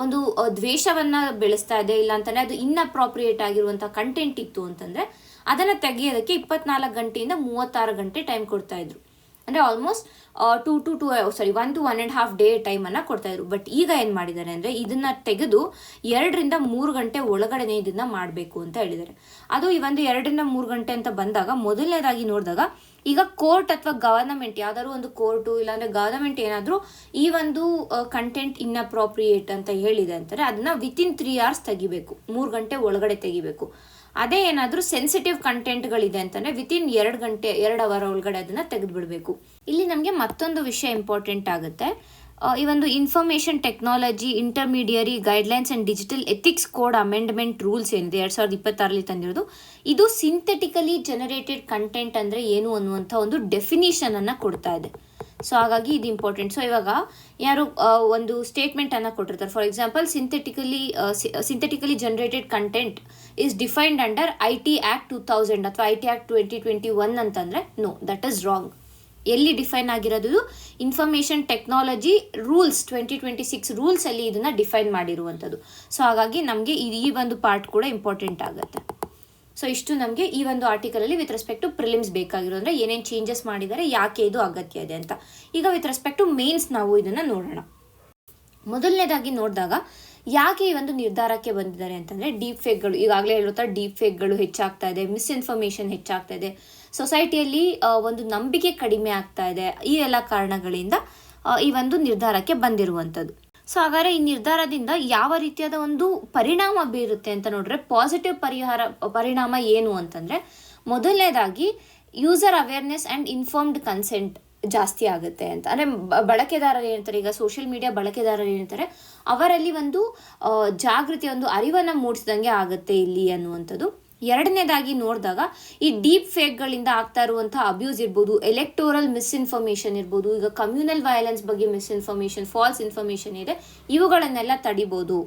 Speaker 1: ಒಂದು ದ್ವೇಷವನ್ನು ಬೆಳೆಸ್ತಾ ಇದೆ, ಇಲ್ಲ ಅಂತಂದರೆ ಅದು ಇನ್ಅಪ್ರಾಪ್ರಿಯೇಟ್ ಆಗಿರುವಂಥ ಕಂಟೆಂಟ್ ಇತ್ತು ಅಂತಂದರೆ ಅದನ್ನು ತೆಗೆಯೋದಕ್ಕೆ 24 ಗಂಟೆಯಿಂದ 36 ಗಂಟೆ ಟೈಮ್ ಕೊಡ್ತಾಯಿದ್ರು. ಅಂದರೆ ಆಲ್ಮೋಸ್ಟ್ 1 to 1.5 ಡೇ ಟೈಮನ್ನು ಕೊಡ್ತಾಯಿದ್ರು. ಬಟ್ ಈಗ ಏನು ಮಾಡಿದ್ದಾರೆ ಅಂದರೆ ಇದನ್ನು ತೆಗೆದು 2ರಿಂದ 3 ಗಂಟೆ ಒಳಗಡೆ ಇದನ್ನು ಮಾಡಬೇಕು ಅಂತ ಹೇಳಿದ್ದಾರೆ. ಅದು ಈ ಒಂದು 2ರಿಂದ 3 ಗಂಟೆ ಅಂತ ಬಂದಾಗ ಮೊದಲನೇದಾಗಿ ನೋಡಿದಾಗ ಈಗ ಕೋರ್ಟ್ ಅಥವಾ ಗವರ್ನಮೆಂಟ್, ಯಾವ್ದಾದ್ರು ಒಂದು ಕೋರ್ಟು ಇಲ್ಲಾಂದರೆ ಗವರ್ನಮೆಂಟ್ ಏನಾದರೂ ಈ ಒಂದು ಕಂಟೆಂಟ್ ಇನ್ಅಪ್ರಾಪ್ರಿಯೇಟ್ ಅಂತ ಹೇಳಿದೆ ಅಂತಾರೆ, ಅದನ್ನು ವಿತಿನ್ 3 hours ತೆಗಿಬೇಕು, 3 ಗಂಟೆ ಒಳಗಡೆ ತೆಗಿಬೇಕು. ಅದೇ ಏನಾದರೂ ಸೆನ್ಸಿಟಿವ್ ಕಂಟೆಂಟ್ಗಳಿದೆ ಅಂತಂದರೆ ವಿತಿನ್ 2 ಅವರ್ ಒಳಗಡೆ ಅದನ್ನು ತೆಗೆದುಬಿಡಬೇಕು. ಇಲ್ಲಿ ನಮಗೆ ಮತ್ತೊಂದು ವಿಷಯ ಇಂಪಾರ್ಟೆಂಟ್ ಆಗುತ್ತೆ. ಈ ಒಂದು information technology intermediary guidelines and digital ethics code amendment rules ಏನಿದೆ 2026 ತಂದಿರೋದು, ಇದು ಸಿಂಥೆಟಿಕಲಿ ಜನರೇಟೆಡ್ ಕಂಟೆಂಟ್ ಅಂದರೆ ಏನು ಅನ್ನುವಂಥ ಒಂದು ಡೆಫಿನಿಷನನ್ನು ಕೊಡ್ತಾ ಇದೆ. ಸೊ ಹಾಗಾಗಿ ಇದು ಇಂಪಾರ್ಟೆಂಟ್. ಸೊ ಇವಾಗ ಯಾರು ಒಂದು ಸ್ಟೇಟ್ಮೆಂಟನ್ನು ಕೊಟ್ಟಿರ್ತಾರೆ, for example synthetically generated content is defined under IT Act 2000 ಅಥವಾ IT Act 2021 ಅಂತಂದರೆ ನೋ, ದಟ್ ಈಸ್ ರಾಂಗ್. ಎಲ್ಲಿ ಡಿಫೈನ್ ಆಗಿರೋದು, ಇನ್ಫಾರ್ಮೇಷನ್ ಟೆಕ್ನಾಲಜಿ ರೂಲ್ಸ್ 2026 ರೂಲ್ಸಲ್ಲಿ ಇದನ್ನು ಡಿಫೈನ್ ಮಾಡಿರುವಂಥದ್ದು. ಸೊ ಹಾಗಾಗಿ ನಮಗೆ ಈ ಒಂದು ಪಾರ್ಟ್ ಕೂಡ ಇಂಪಾರ್ಟೆಂಟ್ ಆಗುತ್ತೆ. ಸೊ ಇಷ್ಟು ನಮಗೆ ಈ ಒಂದು ಆರ್ಟಿಕಲಲ್ಲಿ ವಿತ್ ರೆಸ್ಪೆಕ್ಟ್ ಟು ಪ್ರಿಲಿಮ್ಸ್ ಬೇಕಾಗಿರೋ ಅಂದರೆ ಏನೇನು ಚೇಂಜಸ್ ಮಾಡಿದ್ದಾರೆ, ಯಾಕೆ ಇದು ಅಗತ್ಯ ಇದೆ ಅಂತ. ಈಗ ವಿತ್ ರೆಸ್ಪೆಕ್ಟ್ ಟು ಮೇನ್ಸ್ ನಾವು ಇದನ್ನು ನೋಡೋಣ. ಮೊದಲನೇದಾಗಿ ನೋಡಿದಾಗ ಯಾಕೆ ಈ ಒಂದು ನಿರ್ಧಾರಕ್ಕೆ ಬಂದಿದ್ದಾರೆ ಅಂತಂದರೆ ಡೀಪ್ ಫೇಕ್ಗಳು, ಈಗಾಗಲೇ ಹೇಳಿರುತ್ತಾ ಡೀಪ್ ಫೇಕ್ಗಳು ಹೆಚ್ಚಾಗ್ತಾ ಇದೆ, ಮಿಸ್ಇನ್ಫಾರ್ಮೇಷನ್ ಹೆಚ್ಚಾಗ್ತಾ ಇದೆ, ಸೊಸೈಟಿಯಲ್ಲಿ ಒಂದು ನಂಬಿಕೆ ಕಡಿಮೆ ಆಗ್ತಾ ಇದೆ. ಈ ಎಲ್ಲ ಕಾರಣಗಳಿಂದ ಈ ಒಂದು ನಿರ್ಧಾರಕ್ಕೆ ಬಂದಿರುವಂಥದ್ದು. ಸೊ ಹಾಗಾದರೆ ಈ ನಿರ್ಧಾರದಿಂದ ಯಾವ ರೀತಿಯಾದ ಒಂದು ಪರಿಣಾಮ ಬೀರುತ್ತೆ ಅಂತ ನೋಡಿದ್ರೆ, ಪಾಸಿಟಿವ್ ಪರಿಣಾಮ ಏನು ಅಂತಂದರೆ, ಮೊದಲನೇದಾಗಿ user awareness and informed consent ಜಾಸ್ತಿ ಆಗುತ್ತೆ ಅಂತ. ಅಂದರೆ ಬಳಕೆದಾರರು ಏನಂತಾರೆ, ಈಗ ಸೋಷಿಯಲ್ ಮೀಡಿಯಾ ಬಳಕೆದಾರರು ಏನಂತಾರೆ, ಅವರಲ್ಲಿ ಒಂದು ಜಾಗೃತಿ, ಒಂದು ಅರಿವನ್ನು ಮೂಡಿಸಿದಂಗೆ ಆಗುತ್ತೆ ಇಲ್ಲಿ ಅನ್ನುವಂಥದ್ದು. ಎರಡನೇದಾಗಿ ನೋಡಿದಾಗ ಈ ಡೀಪ್ ಫೇಕ್ಗಳಿಂದ ಆಗ್ತಾ ಇರುವಂಥ ಅಬ್ಯೂಸ್ ಇರ್ಬೋದು, ಎಲೆಕ್ಟೋರಲ್ ಮಿಸ್ಇನ್ಫಾರ್ಮೇಷನ್ ಇರ್ಬೋದು, ಈಗ ಕಮ್ಯುನಲ್ ವೈಲೆನ್ಸ್ ಬಗ್ಗೆ ಮಿಸ್ಇನ್ಫಾರ್ಮೇಷನ್, ಫಾಲ್ಸ್ ಇನ್ಫಾರ್ಮೇಷನ್ ಇದೆ, ಇವುಗಳನ್ನೆಲ್ಲ ತಡಿಬೋದು.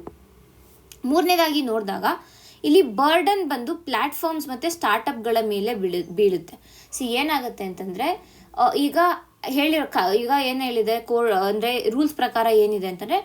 Speaker 1: ಮೂರನೇದಾಗಿ ನೋಡಿದಾಗ ಇಲ್ಲಿ ಬರ್ಡನ್ ಬಂದು ಪ್ಲ್ಯಾಟ್ಫಾರ್ಮ್ಸ್ ಮತ್ತು ಸ್ಟಾರ್ಟಪ್ಗಳ ಮೇಲೆ ಬೀಳುತ್ತೆ. ಏನಾಗುತ್ತೆ ಅಂತಂದರೆ ಈಗ ಏನು ಹೇಳಿದೆ ಅಂದರೆ ರೂಲ್ಸ್ ಪ್ರಕಾರ ಏನಿದೆ ಅಂತಂದರೆ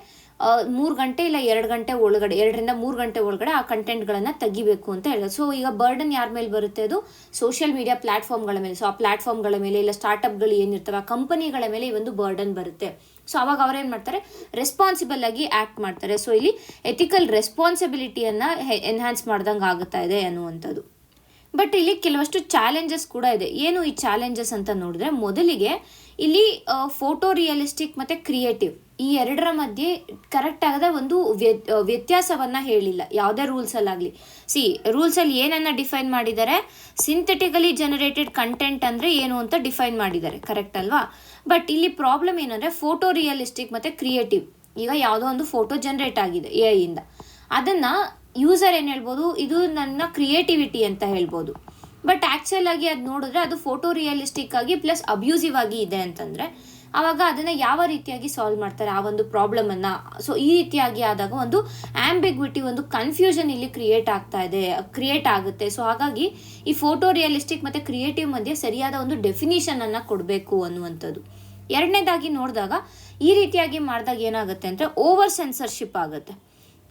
Speaker 1: 3 ಗಂಟೆ ಇಲ್ಲ 2 ಗಂಟೆ ಒಳಗಡೆ, 2ರಿಂದ 3 ಗಂಟೆ ಒಳಗಡೆ ಆ ಕಂಟೆಂಟ್ಗಳನ್ನು ತೆಗಿಬೇಕು ಅಂತ ಹೇಳಿದ್ರು. ಸೊ ಈಗ ಬರ್ಡನ್ ಯಾರ ಮೇಲೆ ಬರುತ್ತೆ, ಅದು ಸೋಷಿಯಲ್ ಮೀಡಿಯಾ ಪ್ಲ್ಯಾಟ್ಫಾರ್ಮ್ಗಳ ಮೇಲೆ. ಸೊ ಆ ಪ್ಲ್ಯಾಟ್ಫಾರ್ಮ್ಗಳ ಮೇಲೆ ಇಲ್ಲ ಸ್ಟಾರ್ಟಪ್ಗಳು ಏನಿರ್ತವೆ ಆ ಕಂಪನಿಗಳ ಮೇಲೆ ಈ ಒಂದು ಬರ್ಡನ್ ಬರುತ್ತೆ. ಸೊ ಅವಾಗ ಅವ್ರೇನು ಮಾಡ್ತಾರೆ, ರೆಸ್ಪಾನ್ಸಿಬಲ್ ಆಗಿ ಆ್ಯಕ್ಟ್ ಮಾಡ್ತಾರೆ. ಸೊ ಇಲ್ಲಿ ಎಥಿಕಲ್ ರೆಸ್ಪಾನ್ಸಿಬಿಲಿಟಿಯನ್ನು ಎನ್ಹಾನ್ಸ್ ಮಾಡ್ದಂಗೆ ಆಗುತ್ತಾ ಇದೆ ಅನ್ನುವಂಥದ್ದು. ಬಟ್ ಇಲ್ಲಿ ಕೆಲವಷ್ಟು ಚಾಲೆಂಜಸ್ ಕೂಡ ಇದೆ. ಏನು ಈ ಚಾಲೆಂಜಸ್ ಅಂತ ನೋಡಿದ್ರೆ, ಮೊದಲಿಗೆ ಇಲ್ಲಿ ಫೋಟೋ ರಿಯಲಿಸ್ಟಿಕ್ ಮತ್ತು ಕ್ರಿಯೇಟಿವ್ ಈ ಎರಡರ ಮಧ್ಯೆ ಕರೆಕ್ಟ್ ಆಗದ ಒಂದು ವ್ಯತ್ಯಾಸವನ್ನು ಹೇಳಿಲ್ಲ ಯಾವುದೇ ರೂಲ್ಸಲ್ಲಾಗಲಿ. ರೂಲ್ಸಲ್ಲಿ ಏನನ್ನು ಡಿಫೈನ್ ಮಾಡಿದ್ದಾರೆ, ಸಿಂಥೆಟಿಕಲಿ ಜನರೇಟೆಡ್ ಕಂಟೆಂಟ್ ಅಂದರೆ ಏನು ಅಂತ ಡಿಫೈನ್ ಮಾಡಿದ್ದಾರೆ, ಕರೆಕ್ಟ್ ಅಲ್ವಾ? ಬಟ್ ಇಲ್ಲಿ ಪ್ರಾಬ್ಲಮ್ ಏನಂದರೆ ಫೋಟೋ ರಿಯಲಿಸ್ಟಿಕ್ ಮತ್ತು ಕ್ರಿಯೇಟಿವ್. ಈಗ ಯಾವುದೋ ಒಂದು ಫೋಟೋ ಜನರೇಟ್ ಆಗಿದೆ AI ಇಂದ, ಅದನ್ನು ಯೂಸರ್ ಏನು ಹೇಳ್ಬೋದು, ಇದು ನನ್ನ ಕ್ರಿಯೇಟಿವಿಟಿ ಅಂತ ಹೇಳ್ಬೋದು. ಬಟ್ ಆ್ಯಕ್ಚುಲ್ ಆಗಿ ಅದು ನೋಡಿದ್ರೆ ಅದು ಫೋಟೋ ರಿಯಲಿಸ್ಟಿಕ್ ಆಗಿ ಪ್ಲಸ್ ಅಬ್ಯೂಸಿವ್ ಆಗಿ ಇದೆ ಅಂತಂದರೆ ಆವಾಗ ಅದನ್ನು ಯಾವ ರೀತಿಯಾಗಿ ಸಾಲ್ವ್ ಮಾಡ್ತಾರೆ ಆ ಒಂದು ಪ್ರಾಬ್ಲಮನ್ನು. ಸೊ ಈ ರೀತಿಯಾಗಿ ಆದಾಗ ಒಂದು ಆಂಬಿಗ್ವಿಟಿ, ಒಂದು ಕನ್ಫ್ಯೂಷನ್ ಇಲ್ಲಿ ಕ್ರಿಯೇಟ್ ಆಗುತ್ತೆ. ಸೊ ಹಾಗಾಗಿ ಈ ಫೋಟೋ ರಿಯಲಿಸ್ಟಿಕ್ ಮತ್ತು ಕ್ರಿಯೇಟಿವ್ ಮಧ್ಯೆ ಸರಿಯಾದ ಒಂದು ಡೆಫಿನಿಷನನ್ನು ಕೊಡಬೇಕು ಅನ್ನುವಂಥದ್ದು. ಎರಡನೇದಾಗಿ ನೋಡಿದಾಗ ಈ ರೀತಿಯಾಗಿ ಮಾಡಿದಾಗ ಏನಾಗುತ್ತೆ ಅಂದರೆ ಓವರ್ ಸೆನ್ಸರ್ಶಿಪ್ ಆಗುತ್ತೆ.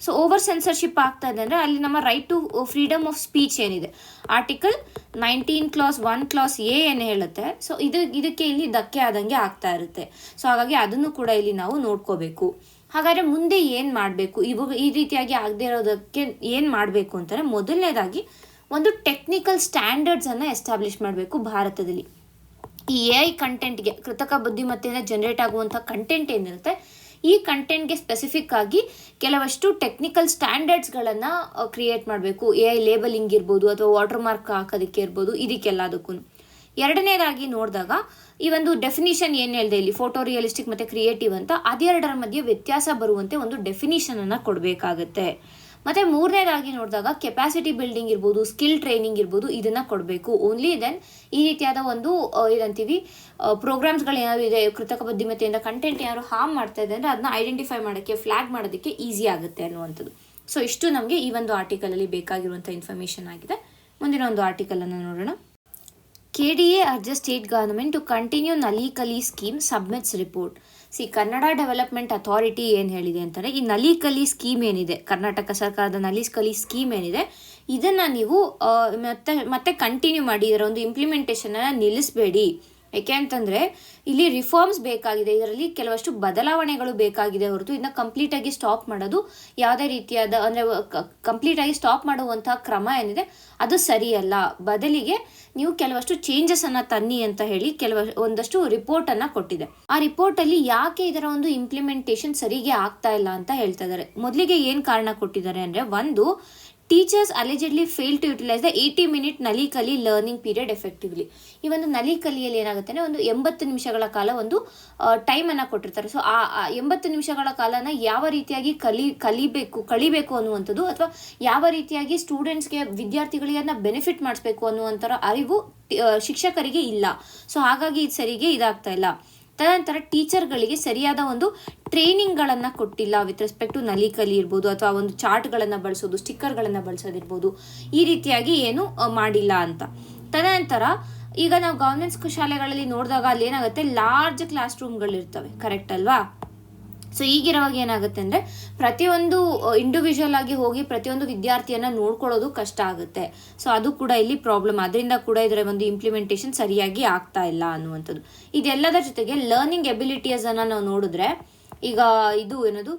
Speaker 1: ಸೊ ಓವರ್ ಸೆನ್ಸರ್ಶಿಪ್ ಆಗ್ತಾ ಇದೆ ಅಂದರೆ ಅಲ್ಲಿ ನಮ್ಮ right to freedom of speech ಏನಿದೆ, ಆರ್ಟಿಕಲ್ 19 ಕ್ಲಾಸ್ 1 ಕ್ಲಾಸ್ ಎ ಏನು ಹೇಳುತ್ತೆ, ಸೊ ಇದಕ್ಕೆ ಇಲ್ಲಿ ಧಕ್ಕೆ ಆದಂಗೆ ಆಗ್ತಾ ಇರುತ್ತೆ. ಸೊ ಹಾಗಾಗಿ ಅದನ್ನು ಕೂಡ ಇಲ್ಲಿ ನಾವು ನೋಡ್ಕೋಬೇಕು. ಹಾಗಾದರೆ ಮುಂದೆ ಏನು ಮಾಡಬೇಕು, ಇವಾಗ ಈ ರೀತಿಯಾಗಿ ಆಗದೆ ಇರೋದಕ್ಕೆ ಏನು ಮಾಡಬೇಕು ಅಂತಂದರೆ, ಮೊದಲನೇದಾಗಿ ಒಂದು ಟೆಕ್ನಿಕಲ್ ಸ್ಟ್ಯಾಂಡರ್ಡ್ಸನ್ನು ಎಸ್ಟಾಬ್ಲಿಷ್ ಮಾಡಬೇಕು ಭಾರತದಲ್ಲಿ. ಈ AI ಕಂಟೆಂಟ್ಗೆ, ಕೃತಕ ಬುದ್ಧಿಮತ್ತೆಯಿಂದ ಜನರೇಟ್ ಆಗುವಂಥ ಕಂಟೆಂಟ್ ಏನಿರುತ್ತೆ, ಈ ಕಂಟೆಂಟ್ಗೆ ಸ್ಪೆಸಿಫಿಕ್ ಆಗಿ ಕೆಲವಷ್ಟು ಟೆಕ್ನಿಕಲ್ ಸ್ಟ್ಯಾಂಡರ್ಡ್ಸ್ಗಳನ್ನು ಕ್ರಿಯೇಟ್ ಮಾಡಬೇಕು. AI ಲೇಬಲಿಂಗ್ ಇರ್ಬೋದು ಅಥವಾ ವಾಟರ್ ಮಾರ್ಕ್ ಹಾಕೋದಕ್ಕೆ ಇರ್ಬೋದು, ಇದಕ್ಕೆಲ್ಲದಕ್ಕೂ. ಎರಡನೇದಾಗಿ ನೋಡಿದಾಗ ಈ ಒಂದು ಡೆಫಿನಿಷನ್ ಏನು ಹೇಳಿದೆ ಇಲ್ಲಿ, ಫೋಟೋ ರಿಯಲಿಸ್ಟಿಕ್ ಮತ್ತು ಕ್ರಿಯೇಟಿವ್ ಅಂತ, ಅದೆರಡರ ಮಧ್ಯೆ ವ್ಯತ್ಯಾಸ ಬರುವಂತೆ ಒಂದು ಡೆಫಿನಿಷನನ್ನು ಕೊಡಬೇಕಾಗತ್ತೆ. ಮತ್ತು ಮೂರನೇದಾಗಿ ನೋಡಿದಾಗ ಕೆಪಾಸಿಟಿ ಬಿಲ್ಡಿಂಗ್ ಇರ್ಬೋದು, ಸ್ಕಿಲ್ ಟ್ರೈನಿಂಗ್ ಇರ್ಬೋದು, ಇದನ್ನು ಕೊಡಬೇಕು. ಓನ್ಲಿ ದೆನ್ ಈ ರೀತಿಯಾದ ಒಂದು ಏನಂತೀವಿ ಪ್ರೋಗ್ರಾಮ್ಸ್ಗಳು ಏನಾದರೂ ಇದೆ, ಕೃತಕ ಬುದ್ಧಿಮತ್ತೆಯಿಂದ ಕಂಟೆಂಟ್ ಏನಾದ್ರು ಹಾರ್ಮ್ ಮಾಡ್ತಾ ಇದೆ ಅಂದರೆ ಅದನ್ನ ಐಡೆಂಟಿಫೈ ಮಾಡೋಕ್ಕೆ, ಫ್ಲ್ಯಾಗ್ ಮಾಡೋದಕ್ಕೆ ಈಸಿ ಆಗುತ್ತೆ ಅನ್ನುವಂಥದ್ದು. ಸೊ ಇಷ್ಟು ನಮಗೆ ಈ ಒಂದು ಆರ್ಟಿಕಲಲ್ಲಿ ಬೇಕಾಗಿರುವಂಥ ಇನ್ಫಾರ್ಮೇಷನ್ ಆಗಿದೆ. ಮುಂದಿನ ಒಂದು ಆರ್ಟಿಕಲನ್ನು ನೋಡೋಣ. KDA urges state government to continue Nali Kali scheme, submits report. Kannada development authority ಏನು ಹೇಳಿದೆ ಅಂತಂದರೆ, ಈ ನಲಿ ಕಲಿ ಸ್ಕೀಮ್ ಏನಿದೆ, ಕರ್ನಾಟಕ ಸರ್ಕಾರದ ನಲಿ ಕಲಿ ಸ್ಕೀಮ್ ಏನಿದೆ, ಇದನ್ನು ನೀವು ಮತ್ತೆ ಕಂಟಿನ್ಯೂ ಮಾಡಿ, ಇದರ ಒಂದು ಇಂಪ್ಲಿಮೆಂಟೇಷನನ್ನು ನಿಲ್ಲಿಸಬೇಡಿ. ಏಕೆ ಅಂತಂದರೆ ಇಲ್ಲಿ ರಿಫಾರ್ಮ್ಸ್ ಬೇಕಾಗಿದೆ, ಇದರಲ್ಲಿ ಕೆಲವಷ್ಟು ಬದಲಾವಣೆಗಳು ಬೇಕಾಗಿದೆ ಹೊರತು ಇದನ್ನ ಕಂಪ್ಲೀಟಾಗಿ ಸ್ಟಾಪ್ ಮಾಡೋದು ಯಾವುದೇ ರೀತಿಯಾದ ಅಂದರೆ ಕಂಪ್ಲೀಟಾಗಿ ಸ್ಟಾಪ್ ಮಾಡುವಂಥ ಕ್ರಮ ಏನಿದೆ ಅದು ಸರಿಯಲ್ಲ. ಬದಲಿಗೆ ನೀವು ಕೆಲವಷ್ಟು ಚೇಂಜಸನ್ನು ತನ್ನಿ ಅಂತ ಹೇಳಿ ಒಂದಷ್ಟು ರಿಪೋರ್ಟನ್ನು ಕೊಟ್ಟಿದೆ. ಆ ರಿಪೋರ್ಟಲ್ಲಿ ಯಾಕೆ ಇದರ ಒಂದು ಇಂಪ್ಲಿಮೆಂಟೇಷನ್ ಸರಿಗೆ ಆಗ್ತಾ ಇಲ್ಲ ಅಂತ ಹೇಳ್ತಾ ಇದ್ದಾರೆ. ಮೊದಲಿಗೆ ಏನು ಕಾರಣ ಕೊಟ್ಟಿದ್ದಾರೆ ಅಂದರೆ, ಒಂದು, teachers allegedly fail to utilise the 80-minute Nali Kali learning period effectively. ಈ ಒಂದು ನಲಿ ಕಲಿಯಲ್ಲಿ ಏನಾಗುತ್ತೆ ಅಂದರೆ, ಒಂದು 80 ನಿಮಿಷಗಳ ಕಾಲ ಒಂದು ಟೈಮನ್ನು ಕೊಟ್ಟಿರ್ತಾರೆ. ಸೊ ಆ 80 ನಿಮಿಷಗಳ ಕಾಲನ ಯಾವ ರೀತಿಯಾಗಿ ಕಳಿಬೇಕು ಅನ್ನುವಂಥದ್ದು, ಅಥವಾ ಯಾವ ರೀತಿಯಾಗಿ ಸ್ಟೂಡೆಂಟ್ಸ್ಗೆ, ವಿದ್ಯಾರ್ಥಿಗಳಿಗೆ ಅದನ್ನ ಬೆನಿಫಿಟ್ ಮಾಡಿಸ್ಬೇಕು ಅನ್ನುವಂಥರ ಅರಿವು ಶಿಕ್ಷಕರಿಗೆ ಇಲ್ಲ. ಸೊ ಹಾಗಾಗಿ ಇದು ಸರಿಗೆ ಇದಾಗ್ತಾ ಇಲ್ಲ. ತದನಂತರ ಟೀಚರ್ಗಳಿಗೆ ಸರಿಯಾದ ಒಂದು ಟ್ರೈನಿಂಗ್ಗಳನ್ನು ಕೊಟ್ಟಿಲ್ಲ with respect to Nali Kali ಇರ್ಬೋದು, ಅಥವಾ ಒಂದು ಚಾರ್ಟ್ಗಳನ್ನು ಬಳಸೋದು, ಸ್ಟಿಕ್ಕರ್ಗಳನ್ನು ಬಳಸೋದಿರ್ಬೋದು, ಈ ರೀತಿಯಾಗಿ ಏನು ಮಾಡಿಲ್ಲ ಅಂತ. ತದನಂತರ ಈಗ ನಾವು ಗವರ್ಮೆಂಟ್ ಶಾಲೆಗಳಲ್ಲಿ ನೋಡಿದಾಗ ಅಲ್ಲಿ ಏನಾಗುತ್ತೆ, ಲಾರ್ಜ್ ಕ್ಲಾಸ್ ರೂಮ್ಗಳಿರ್ತವೆ, ಕರೆಕ್ಟ್ ಅಲ್ವಾ? ಸೊ ಈಗಿರುವಾಗ ಏನಾಗುತ್ತೆ ಅಂದರೆ, ಪ್ರತಿಯೊಂದು ಇಂಡಿವಿಜುವಲ್ ಆಗಿ ಹೋಗಿ ಪ್ರತಿಯೊಂದು ವಿದ್ಯಾರ್ಥಿಯನ್ನು ನೋಡ್ಕೊಳ್ಳೋದು ಕಷ್ಟ ಆಗುತ್ತೆ. ಸೊ ಅದು ಕೂಡ ಇಲ್ಲಿ ಪ್ರಾಬ್ಲಮ್. ಅದರಿಂದ ಕೂಡ ಇದರ ಒಂದು ಇಂಪ್ಲಿಮೆಂಟೇಷನ್ ಸರಿಯಾಗಿ ಆಗ್ತಾ ಇಲ್ಲ ಅನ್ನುವಂಥದ್ದು. ಇದೆಲ್ಲದರ ಜೊತೆಗೆ ಲರ್ನಿಂಗ್ ಎಬಿಲಿಟೀಸನ್ನು ನಾವು ನೋಡಿದ್ರೆ, ಈಗ ಇದು ಏನದು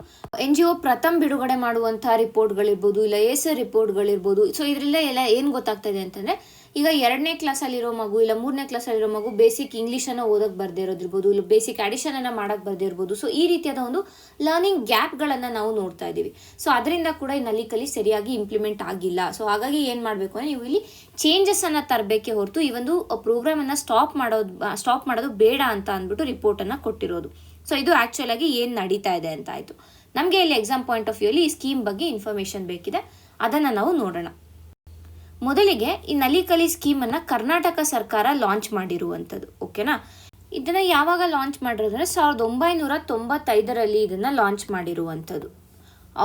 Speaker 1: NGO ಪ್ರಥಮ್ ಬಿಡುಗಡೆ ಮಾಡುವಂಥ ರಿಪೋರ್ಟ್ಗಳಿರ್ಬೋದು, ಇಲ್ಲ ಏಸರ್ ರಿಪೋರ್ಟ್ಗಳಿರ್ಬೋದು. ಸೊ ಇದರಿಂದ ಎಲ್ಲ ಏನು ಗೊತ್ತಾಗ್ತಾ ಇದೆ ಅಂತಂದರೆ, ಈಗ 2ನೇ ಕ್ಲಾಸಲ್ಲಿರೋ ಮಗು ಇಲ್ಲ 3ನೇ ಕ್ಲಾಸಲ್ಲಿರೋ ಮಗು ಬೇಸಿಕ್ ಇಂಗ್ಲೀಷನ್ನು ಓದೋಕ್ಕೆ ಬರದೇ ಇರೋದಿರ್ಬೋದು, ಇಲ್ಲ ಬೇಸಿಕ್ ಅಡಿಷನನ್ನು ಮಾಡೋಕ್ಕೆ ಬರದೇ ಇರ್ಬೋದು. ಸೊ ಈ ರೀತಿಯಾದ ಒಂದು ಲರ್ನಿಂಗ್ ಗ್ಯಾಪ್ಗಳನ್ನು ನಾವು ನೋಡ್ತಾ ಇದ್ದೀವಿ. ಸೊ ಅದರಿಂದ ಕೂಡ ಈ ನಲಿ ಕಲಿ ಸರಿಯಾಗಿ ಇಂಪ್ಲಿಮೆಂಟ್ ಆಗಿಲ್ಲ. ಸೊ ಹಾಗಾಗಿ ಏನು ಮಾಡಬೇಕು ಅಂದರೆ, ನೀವು ಇಲ್ಲಿ ಚೇಂಜಸನ್ನು ತರಬೇಕೇ ಹೊರತು ಈ ಒಂದು ಪ್ರೋಗ್ರಾಮನ್ನು ಸ್ಟಾಪ್ ಮಾಡೋದು ಬೇಡ ಅಂತ ಅಂದ್ಬಿಟ್ಟು ರಿಪೋರ್ಟನ್ನು ಕೊಟ್ಟಿರೋದು. ಸೊ ಇದು ಆ್ಯಕ್ಚುಲ್ ಆಗಿ ಏನು ನಡೀತಾ ಇದೆ ಅಂತ ಆಯಿತು. ನಮಗೆ ಇಲ್ಲಿ ಎಕ್ಸಾಮ್ ಪಾಯಿಂಟ್ ಆಫ್ ವ್ಯೂಲಿ ಈ ಸ್ಕೀಮ್ ಬಗ್ಗೆ ಇನ್ಫಾರ್ಮೇಷನ್ ಬೇಕಿದೆ, ಅದನ್ನು ನಾವು ನೋಡೋಣ. ಮೊದಲಿಗೆ ಈ ನಲಿ ಕಲಿ ಸ್ಕೀಮನ್ನು ಕರ್ನಾಟಕ ಸರ್ಕಾರ ಲಾಂಚ್ ಮಾಡಿರುವಂಥದ್ದು, ಓಕೆನಾ? ಇದನ್ನು ಯಾವಾಗ ಲಾಂಚ್ ಮಾಡಿರೋದಂದರೆ 1995ರಲ್ಲಿ ಇದನ್ನು ಲಾಂಚ್ ಮಾಡಿರುವಂಥದ್ದು.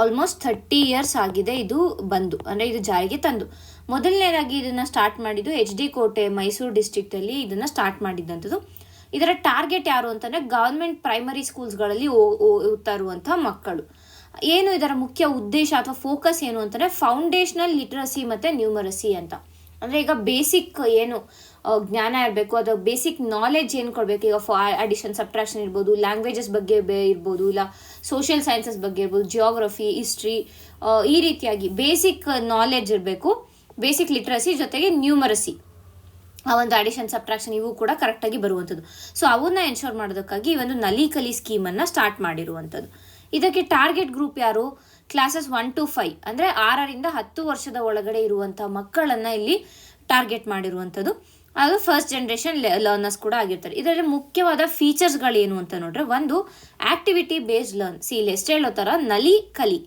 Speaker 1: ಆಲ್ಮೋಸ್ಟ್ 30 years ಆಗಿದೆ ಇದು ಬಂದು, ಅಂದರೆ ಇದು ಜಾರಿಗೆ ತಂದು. ಮೊದಲನೇದಾಗಿ ಇದನ್ನು ಸ್ಟಾರ್ಟ್ ಮಾಡಿದ್ದು HD ಕೋಟೆ, ಮೈಸೂರು ಡಿಸ್ಟ್ರಿಕ್ಟಲ್ಲಿ ಇದನ್ನು ಸ್ಟಾರ್ಟ್ ಮಾಡಿದ್ದಂಥದ್ದು. ಇದರ ಟಾರ್ಗೆಟ್ ಯಾರು ಅಂತಂದರೆ, ಗವರ್ಮೆಂಟ್ ಪ್ರೈಮರಿ ಸ್ಕೂಲ್ಸ್ಗಳಲ್ಲಿ ಓದ್ತಾ ಇರುವಂಥ ಮಕ್ಕಳು. ಏನು ಇದರ ಮುಖ್ಯ ಉದ್ದೇಶ ಅಥವಾ ಫೋಕಸ್ ಏನು ಅಂತಂದರೆ, ಫೌಂಡೇಶನಲ್ ಲಿಟ್ರಸಿ ಮತ್ತು ನ್ಯೂಮರಸಿ ಅಂತ. ಅಂದರೆ ಈಗ ಬೇಸಿಕ್ ಏನು ಜ್ಞಾನ ಇರಬೇಕು, ಅದು ಬೇಸಿಕ್ ನಾಲೆಡ್ಜ್ ಏನು ಕೊಡಬೇಕು. ಈಗ ಅಡಿಷನ್, ಸಬ್ಟ್ರಾಕ್ಷನ್ ಇರ್ಬೋದು, ಲ್ಯಾಂಗ್ವೇಜಸ್ ಬಗ್ಗೆ ಇರ್ಬೋದು, ಇಲ್ಲ ಸೋಷಿಯಲ್ ಸೈನ್ಸಸ್ ಬಗ್ಗೆ ಇರ್ಬೋದು, ಜಿಯೋಗ್ರಫಿ, ಹಿಸ್ಟ್ರಿ, ಈ ರೀತಿಯಾಗಿ ಬೇಸಿಕ್ ನಾಲೆಡ್ಜ್ ಇರಬೇಕು. ಬೇಸಿಕ್ ಲಿಟ್ರಸಿ ಜೊತೆಗೆ ನ್ಯೂಮರಸಿ, ಆ ಒಂದು ಅಡಿಷನ್, ಸಬ್ಟ್ರಾಕ್ಷನ್ ಇವು ಕೂಡ ಕರೆಕ್ಟಾಗಿ ಬರುವಂಥದ್ದು. ಸೊ ಅವನ್ನ ಎನ್ಶೋರ್ ಮಾಡೋದಕ್ಕಾಗಿ ಈ ಒಂದು ನಲಿ ಕಲಿ ಸ್ಕೀಮನ್ನು ಸ್ಟಾರ್ಟ್ ಮಾಡಿರುವಂಥದ್ದು. ಇದಕ್ಕೆ ಟಾರ್ಗೆಟ್ ಗ್ರೂಪ್ ಯಾರು? ಕ್ಲಾಸಸ್ 1 to 5, ಅಂದರೆ 6ರಿಂದ 10 ವರ್ಷದ ಒಳಗಡೆ ಇರುವಂಥ ಮಕ್ಕಳನ್ನು ಇಲ್ಲಿ ಟಾರ್ಗೆಟ್ ಮಾಡಿರುವಂಥದ್ದು. ಅದು ಫಸ್ಟ್ ಜನ್ರೇಷನ್ ಲರ್ನರ್ಸ್ ಕೂಡ ಆಗಿರ್ತಾರೆ. ಇದರಲ್ಲಿ ಮುಖ್ಯವಾದ ಫೀಚರ್ಸ್ಗಳೇನು ಅಂತ ನೋಡ್ರೆ, ಒಂದು, ಆಕ್ಟಿವಿಟಿ ಬೇಸ್ಡ್ ಲರ್ನ್. ಇಲ್ಲಿ ಎಷ್ಟು ಹೇಳೋ ಥರ ನಲಿ ಕಲಿ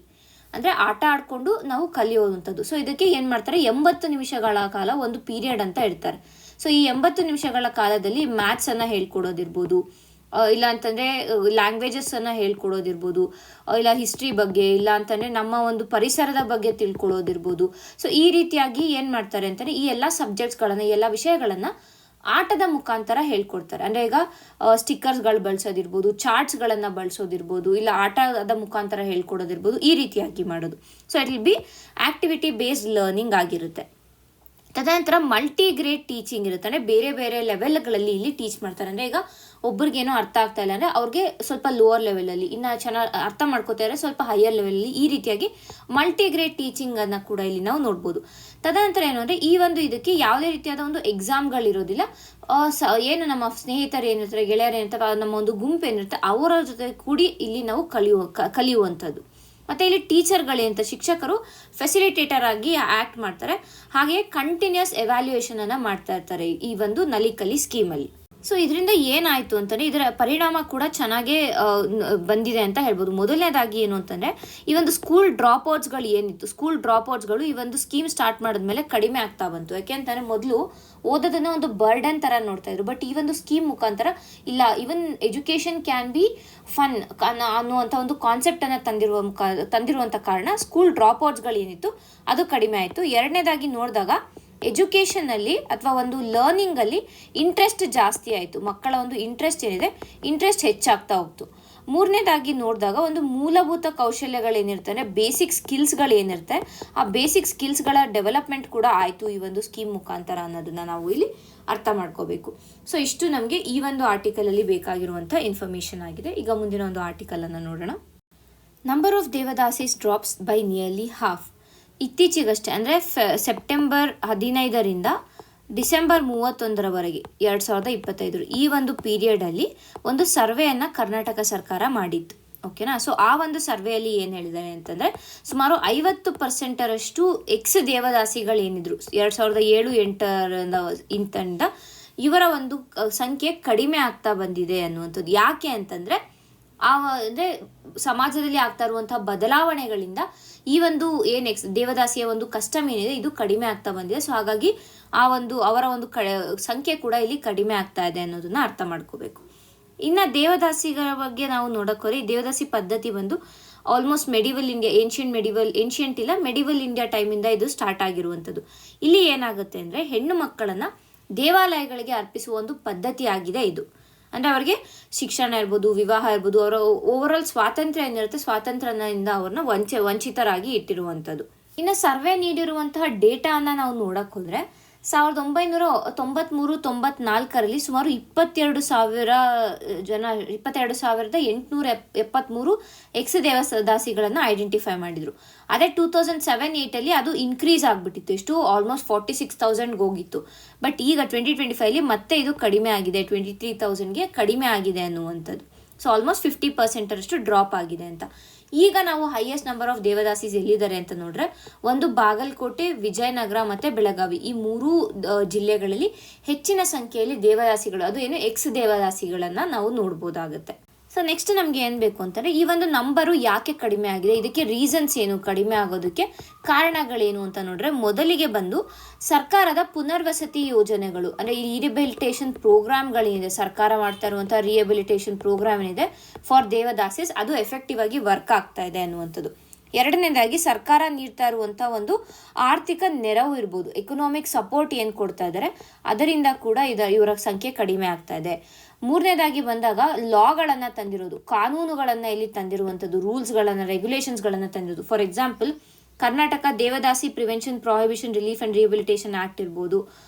Speaker 1: ಅಂದರೆ ಆಟ ಆಡಿಕೊಂಡು ನಾವು ಕಲಿಯೋವಂಥದ್ದು. ಸೊ ಇದಕ್ಕೆ ಏನು ಮಾಡ್ತಾರೆ, 80 ನಿಮಿಷಗಳ ಕಾಲ ಒಂದು ಪೀರಿಯಡ್ ಅಂತ ಇಡ್ತಾರೆ. ಸೊ ಈ 80 ನಿಮಿಷಗಳ ಕಾಲದಲ್ಲಿ ಮ್ಯಾಥ್ಸನ್ನು ಹೇಳ್ಕೊಡೋದಿರ್ಬೋದು, ಇಲ್ಲ ಅಂತಂದರೆ ಲ್ಯಾಂಗ್ವೇಜಸನ್ನು ಹೇಳ್ಕೊಡೋದಿರ್ಬೋದು, ಇಲ್ಲ ಹಿಸ್ಟ್ರಿ ಬಗ್ಗೆ, ಇಲ್ಲ ಅಂತಂದರೆ ನಮ್ಮ ಒಂದು ಪರಿಸರದ ಬಗ್ಗೆ ತಿಳ್ಕೊಳ್ಳೋದಿರ್ಬೋದು. ಸೊ ಈ ರೀತಿಯಾಗಿ ಏನು ಮಾಡ್ತಾರೆ ಅಂತಂದರೆ ಈ ಎಲ್ಲ ಸಬ್ಜೆಕ್ಟ್ಸ್ಗಳನ್ನು, ಈ ಎಲ್ಲ ವಿಷಯಗಳನ್ನು ಆಟದ ಮುಖಾಂತರ ಹೇಳ್ಕೊಡ್ತಾರೆ. ಅಂದರೆ ಈಗ ಸ್ಟಿಕ್ಕರ್ಸ್ಗಳು ಬಳಸೋದಿರ್ಬೋದು, ಚಾರ್ಟ್ಸ್ಗಳನ್ನು ಬಳಸೋದಿರ್ಬೋದು, ಇಲ್ಲ ಆಟದ ಮುಖಾಂತರ ಹೇಳ್ಕೊಡೋದಿರ್ಬೋದು, ಈ ರೀತಿಯಾಗಿ ಮಾಡೋದು. So it will be activity based learning ಆಗಿರುತ್ತೆ. ತದನಂತರ ಮಲ್ಟಿ ಗ್ರೇಡ್ ಟೀಚಿಂಗ್ ಇರುತ್ತೆ. ಅಂದರೆ ಬೇರೆ ಬೇರೆ ಲೆವೆಲ್ಗಳಲ್ಲಿ ಇಲ್ಲಿ ಟೀಚ್ ಮಾಡ್ತಾರೆ. ಅಂದರೆ ಈಗ ಒಬ್ರಿಗೇನೋ ಅರ್ಥ ಆಗ್ತಾ ಇಲ್ಲ ಅಂದರೆ ಅವ್ರಿಗೆ ಸ್ವಲ್ಪ ಲೋವರ್ ಲೆವೆಲಲ್ಲಿ, ಇನ್ನು ಚೆನ್ನಾಗಿ ಅರ್ಥ ಮಾಡ್ಕೋತಾ ಇದ್ದಾರೆ ಸ್ವಲ್ಪ ಹೈಯರ್ ಲೆವೆಲಲ್ಲಿ, ಈ ರೀತಿಯಾಗಿ ಮಲ್ಟಿ ಗ್ರೇಡ್ ಟೀಚಿಂಗನ್ನು ಕೂಡ ಇಲ್ಲಿ ನಾವು ನೋಡ್ಬೋದು. ತದನಂತರ ಏನು ಅಂದರೆ ಈ ಒಂದು ಇದಕ್ಕೆ ಯಾವುದೇ ರೀತಿಯಾದ ಒಂದು ಎಕ್ಸಾಮ್ಗಳಿರೋದಿಲ್ಲ. ಏನು ನಮ್ಮ ಸ್ನೇಹಿತರು ಏನಿರ್ತಾರೆ, ಗೆಳೆಯರು ಏನಿರ್ತಾರೆ, ನಮ್ಮ ಒಂದು ಗುಂಪು ಏನಿರುತ್ತೆ ಅವರ ಜೊತೆ ಕೂಡಿ ಇಲ್ಲಿ ನಾವು ಕಲಿಯುವಂಥದ್ದು. ಮತ್ತು ಇಲ್ಲಿ ಟೀಚರ್ಗಳೇಂತ ಶಿಕ್ಷಕರು ಫೆಸಿಲಿಟೇಟರ್ ಆಗಿ ಆ್ಯಕ್ಟ್ ಮಾಡ್ತಾರೆ. ಹಾಗೆಯೇ ಕಂಟಿನ್ಯೂಸ್ ಎವ್ಯಾಲ್ಯೂಯೇಷನನ್ನು ಮಾಡ್ತಾ ಇರ್ತಾರೆ ಈ ಒಂದು ನಲಿಕಲಿ ಸ್ಕೀಮಲ್ಲಿ. ಸೊ ಇದರಿಂದ ಏನಾಯಿತು ಅಂತಂದರೆ ಇದರ ಪರಿಣಾಮ ಕೂಡ ಚೆನ್ನಾಗೇ ಬಂದಿದೆ ಅಂತ ಹೇಳ್ಬೋದು. ಮೊದಲನೇದಾಗಿ ಏನು ಅಂತಂದರೆ ಈ ಒಂದು ಸ್ಕೂಲ್ ಡ್ರಾಪ್ಔಟ್ಸ್ಗಳು ಏನಿತ್ತು, ಸ್ಕೂಲ್ ಡ್ರಾಪ್ಔಟ್ಸ್ಗಳು ಈ ಒಂದು ಸ್ಕೀಮ್ ಸ್ಟಾರ್ಟ್ ಮಾಡಿದ್ಮೇಲೆ ಕಡಿಮೆ ಆಗ್ತಾ ಬಂತು. ಯಾಕೆಂತಂದರೆ ಮೊದಲು ಓದೋದನ್ನು ಒಂದು ಬರ್ಡನ್ ಥರ ನೋಡ್ತಾ ಇದ್ರು. ಬಟ್ ಈ ಒಂದು ಸ್ಕೀಮ್ ಮುಖಾಂತರ ಇಲ್ಲ, even education can be fun ಅನ್ನುವಂಥ ಒಂದು ಕಾನ್ಸೆಪ್ಟನ್ನು ತಂದಿರುವಂಥ ಕಾರಣ ಸ್ಕೂಲ್ ಡ್ರಾಪ್ಔಟ್ಸ್ಗಳು ಏನಿತ್ತು ಅದು ಕಡಿಮೆ ಆಯಿತು. ಎರಡನೇದಾಗಿ ನೋಡಿದಾಗ ಎಜುಕೇಷನಲ್ಲಿ ಅಥವಾ ಒಂದು ಲರ್ನಿಂಗಲ್ಲಿ ಇಂಟ್ರೆಸ್ಟ್ ಜಾಸ್ತಿ ಆಯಿತು. ಮಕ್ಕಳ ಒಂದು ಇಂಟ್ರೆಸ್ಟ್ ಏನಿದೆ, ಇಂಟ್ರೆಸ್ಟ್ ಹೆಚ್ಚಾಗ್ತಾ ಹೋಗ್ತು. ಮೂರನೇದಾಗಿ ನೋಡಿದಾಗ ಒಂದು ಮೂಲಭೂತ ಕೌಶಲ್ಯಗಳೇನಿರ್ತಾನೆ, ಬೇಸಿಕ್ ಸ್ಕಿಲ್ಸ್ಗಳೇನಿರುತ್ತೆ, ಆ ಬೇಸಿಕ್ ಸ್ಕಿಲ್ಸ್ಗಳ ಡೆವಲಪ್ಮೆಂಟ್ ಕೂಡ ಆಯಿತು ಈ ಒಂದು ಸ್ಕೀಮ್ ಮುಖಾಂತರ ಅನ್ನೋದನ್ನು ನಾವು ಇಲ್ಲಿ ಅರ್ಥ ಮಾಡ್ಕೋಬೇಕು. ಸೊ ಇಷ್ಟು ನಮಗೆ ಈ ಒಂದು ಆರ್ಟಿಕಲಲ್ಲಿ ಬೇಕಾಗಿರುವಂಥ ಇನ್ಫಾರ್ಮೇಷನ್ ಆಗಿದೆ. ಈಗ ಮುಂದಿನ ಒಂದು ಆರ್ಟಿಕಲನ್ನು ನೋಡೋಣ. Number of devadasis drops by nearly half. ಇತ್ತೀಚೆಗಷ್ಟೇ ಅಂದರೆ ಸೆಪ್ಟೆಂಬರ್ 15ರಿಂದ ಡಿಸೆಂಬರ್ 31ರವರೆಗೆ 2025 ಈ ಒಂದು ಪೀರಿಯಡಲ್ಲಿ ಒಂದು ಸರ್ವೆಯನ್ನು ಕರ್ನಾಟಕ ಸರ್ಕಾರ ಮಾಡಿತ್ತು. ಓಕೆನಾ. ಸೊ ಆ ಒಂದು ಸರ್ವೆಯಲ್ಲಿ ಏನು ಹೇಳಿದ್ದಾರೆ ಅಂತಂದರೆ ಸುಮಾರು 50%ರಷ್ಟು ಎಕ್ಸ್ ದೇವದಾಸಿಗಳೇನಿದ್ರು 2007-8 ಇವರ ಒಂದು ಸಂಖ್ಯೆ ಕಡಿಮೆ ಆಗ್ತಾ ಬಂದಿದೆ ಅನ್ನುವಂಥದ್ದು. ಯಾಕೆ ಅಂತಂದರೆ ಅಂದರೆ ಸಮಾಜದಲ್ಲಿ ಆಗ್ತಾ ಇರುವಂತಹ ಬದಲಾವಣೆಗಳಿಂದ ಈ ಒಂದು ದೇವದಾಸಿಯ ಒಂದು ಕಸ್ಟಮ್ ಏನಿದೆ ಇದು ಕಡಿಮೆ ಆಗ್ತಾ ಬಂದಿದೆ. ಸೊ ಹಾಗಾಗಿ ಆ ಒಂದು ಅವರ ಒಂದು ಸಂಖ್ಯೆ ಕೂಡ ಇಲ್ಲಿ ಕಡಿಮೆ ಆಗ್ತಾ ಇದೆ ಅನ್ನೋದನ್ನ ಅರ್ಥ ಮಾಡ್ಕೋಬೇಕು. ಇನ್ನು ದೇವದಾಸಿಗಳ ಬಗ್ಗೆ ನಾವು ನೋಡೋಕೋರಿ, ದೇವದಾಸಿ ಪದ್ಧತಿ ಬಂದು almost medieval India, medieval India ಟೈಮಿಂದ ಇದು ಸ್ಟಾರ್ಟ್ ಆಗಿರುವಂಥದ್ದು. ಇಲ್ಲಿ ಏನಾಗುತ್ತೆ ಅಂದರೆ ಹೆಣ್ಣು ಮಕ್ಕಳನ್ನು ದೇವಾಲಯಗಳಿಗೆ ಅರ್ಪಿಸುವ ಒಂದು ಪದ್ಧತಿ ಆಗಿದೆ ಇದು. ಅಂದರೆ ಅವರಿಗೆ ಶಿಕ್ಷಣ ಇರ್ಬೋದು, ವಿವಾಹ ಇರ್ಬೋದು, ಅವರ ಓವರಾಲ್ ಸ್ವಾತಂತ್ರ್ಯ ಏನಿರುತ್ತೆ, ಸ್ವಾತಂತ್ರ್ಯದಿಂದ ಅವ್ರನ್ನ ವಂಚಿತರಾಗಿ ಇಟ್ಟಿರುವಂಥದ್ದು. ಇನ್ನು ಸರ್ವೆ ನೀಡಿರುವಂತಹ ಡೇಟಾನ ನಾವು ನೋಡಕ್ಕೆ ಹೋದರೆ 1993-94ರಲ್ಲಿ ಸುಮಾರು 22,873 ಎಕ್ಸ್ ದೇವದಾಸಿಗಳನ್ನು ಐಡೆಂಟಿಫೈ ಮಾಡಿದರು. ಅದೇ 2007-8 ಅದು ಇನ್ಕ್ರೀಸ್ ಆಗಿಬಿಟ್ಟಿತ್ತು. ಎಷ್ಟು ಆಲ್ಮೋಸ್ಟ್ 46,000ಗೆ ಹೋಗಿತ್ತು. ಬಟ್ ಈಗ 2025 ಮತ್ತೆ ಇದು ಕಡಿಮೆ ಆಗಿದೆ, 23,000ಗೆ ಕಡಿಮೆ ಆಗಿದೆ ಅನ್ನುವಂಥದ್ದು. ಸೊ ಆಲ್ಮೋಸ್ಟ್ 50%ರಷ್ಟು ಡ್ರಾಪ್ ಆಗಿದೆ ಅಂತ. ಈಗ ನಾವು ಹೈಯೆಸ್ಟ್ ನಂಬರ್ ಆಫ್ ದೇವದಾಸೀಸ್ ಎಲ್ಲಿದ್ದಾರೆ ಅಂತ ನೋಡ್ರೆ ಒಂದು ಬಾಗಲಕೋಟೆ, ವಿಜಯನಗರ ಮತ್ತು ಬೆಳಗಾವಿ ಈ 3 ಜಿಲ್ಲೆಗಳಲ್ಲಿ ಹೆಚ್ಚಿನ ಸಂಖ್ಯೆಯಲ್ಲಿ ದೇವದಾಸಿಗಳು, ಅದು ಏನು ಎಕ್ಸ್ ದೇವದಾಸಿಗಳನ್ನು ನಾವು ನೋಡ್ಬೋದಾಗುತ್ತೆ. ಸೊ ನೆಕ್ಸ್ಟ್ ನಮಗೆ ಏನು ಬೇಕು ಅಂತಂದರೆ ಈ ಒಂದು ನಂಬರು ಯಾಕೆ ಕಡಿಮೆ ಆಗಿದೆ, ಇದಕ್ಕೆ ರೀಸನ್ಸ್ ಏನು, ಕಡಿಮೆ ಆಗೋದಕ್ಕೆ ಕಾರಣಗಳೇನು ಅಂತ ನೋಡ್ರೆ ಮೊದಲಿಗೆ ಬಂದು ಸರ್ಕಾರದ ಪುನರ್ವಸತಿ ಯೋಜನೆಗಳು, ಅಂದರೆ ಈ ರಿಹೆಬಿಲಿಟೇಷನ್ ಪ್ರೋಗ್ರಾಮ್ಗಳೇನಿದೆ, ಸರ್ಕಾರ ಮಾಡ್ತಾ ಇರುವಂಥ ರಿಹೆಬಿಲಿಟೇಷನ್ ಪ್ರೋಗ್ರಾಮ್ ಏನಿದೆ ಫಾರ್ ದೇವದಾಸೀಸ್ ಅದು ಎಫೆಕ್ಟಿವ್ ಆಗಿ ವರ್ಕ್ ಆಗ್ತಾ ಇದೆ ಅನ್ನುವಂಥದ್ದು. ಎರಡನೇದಾಗಿ ಸರ್ಕಾರ ನೀಡ್ತಾ ಇರುವಂಥ ಒಂದು ಆರ್ಥಿಕ ನೆರವು ಇರ್ಬೋದು, ಎಕನಾಮಿಕ್ ಸಪೋರ್ಟ್ ಏನು ಕೊಡ್ತಾ ಇದ್ದಾರೆ ಅದರಿಂದ ಕೂಡ ಇವರ ಸಂಖ್ಯೆ ಕಡಿಮೆ ಆಗ್ತಾ ಇದೆ. ಮೂರನೇದಾಗಿ ಬಂದಾಗ ಲಾಗಳನ್ನು ತಂದಿರೋದು, ಕಾನೂನುಗಳನ್ನು ಇಲ್ಲಿ ತಂದಿರುವಂಥದ್ದು, ರೂಲ್ಸ್ಗಳನ್ನು, ರೆಗ್ಯುಲೇಷನ್ಸ್ಗಳನ್ನು ತಂದಿರೋದು. For example Karnataka devadasi prevention, prohibition, relief and rehabilitation act ಇರ್ಬೋದು.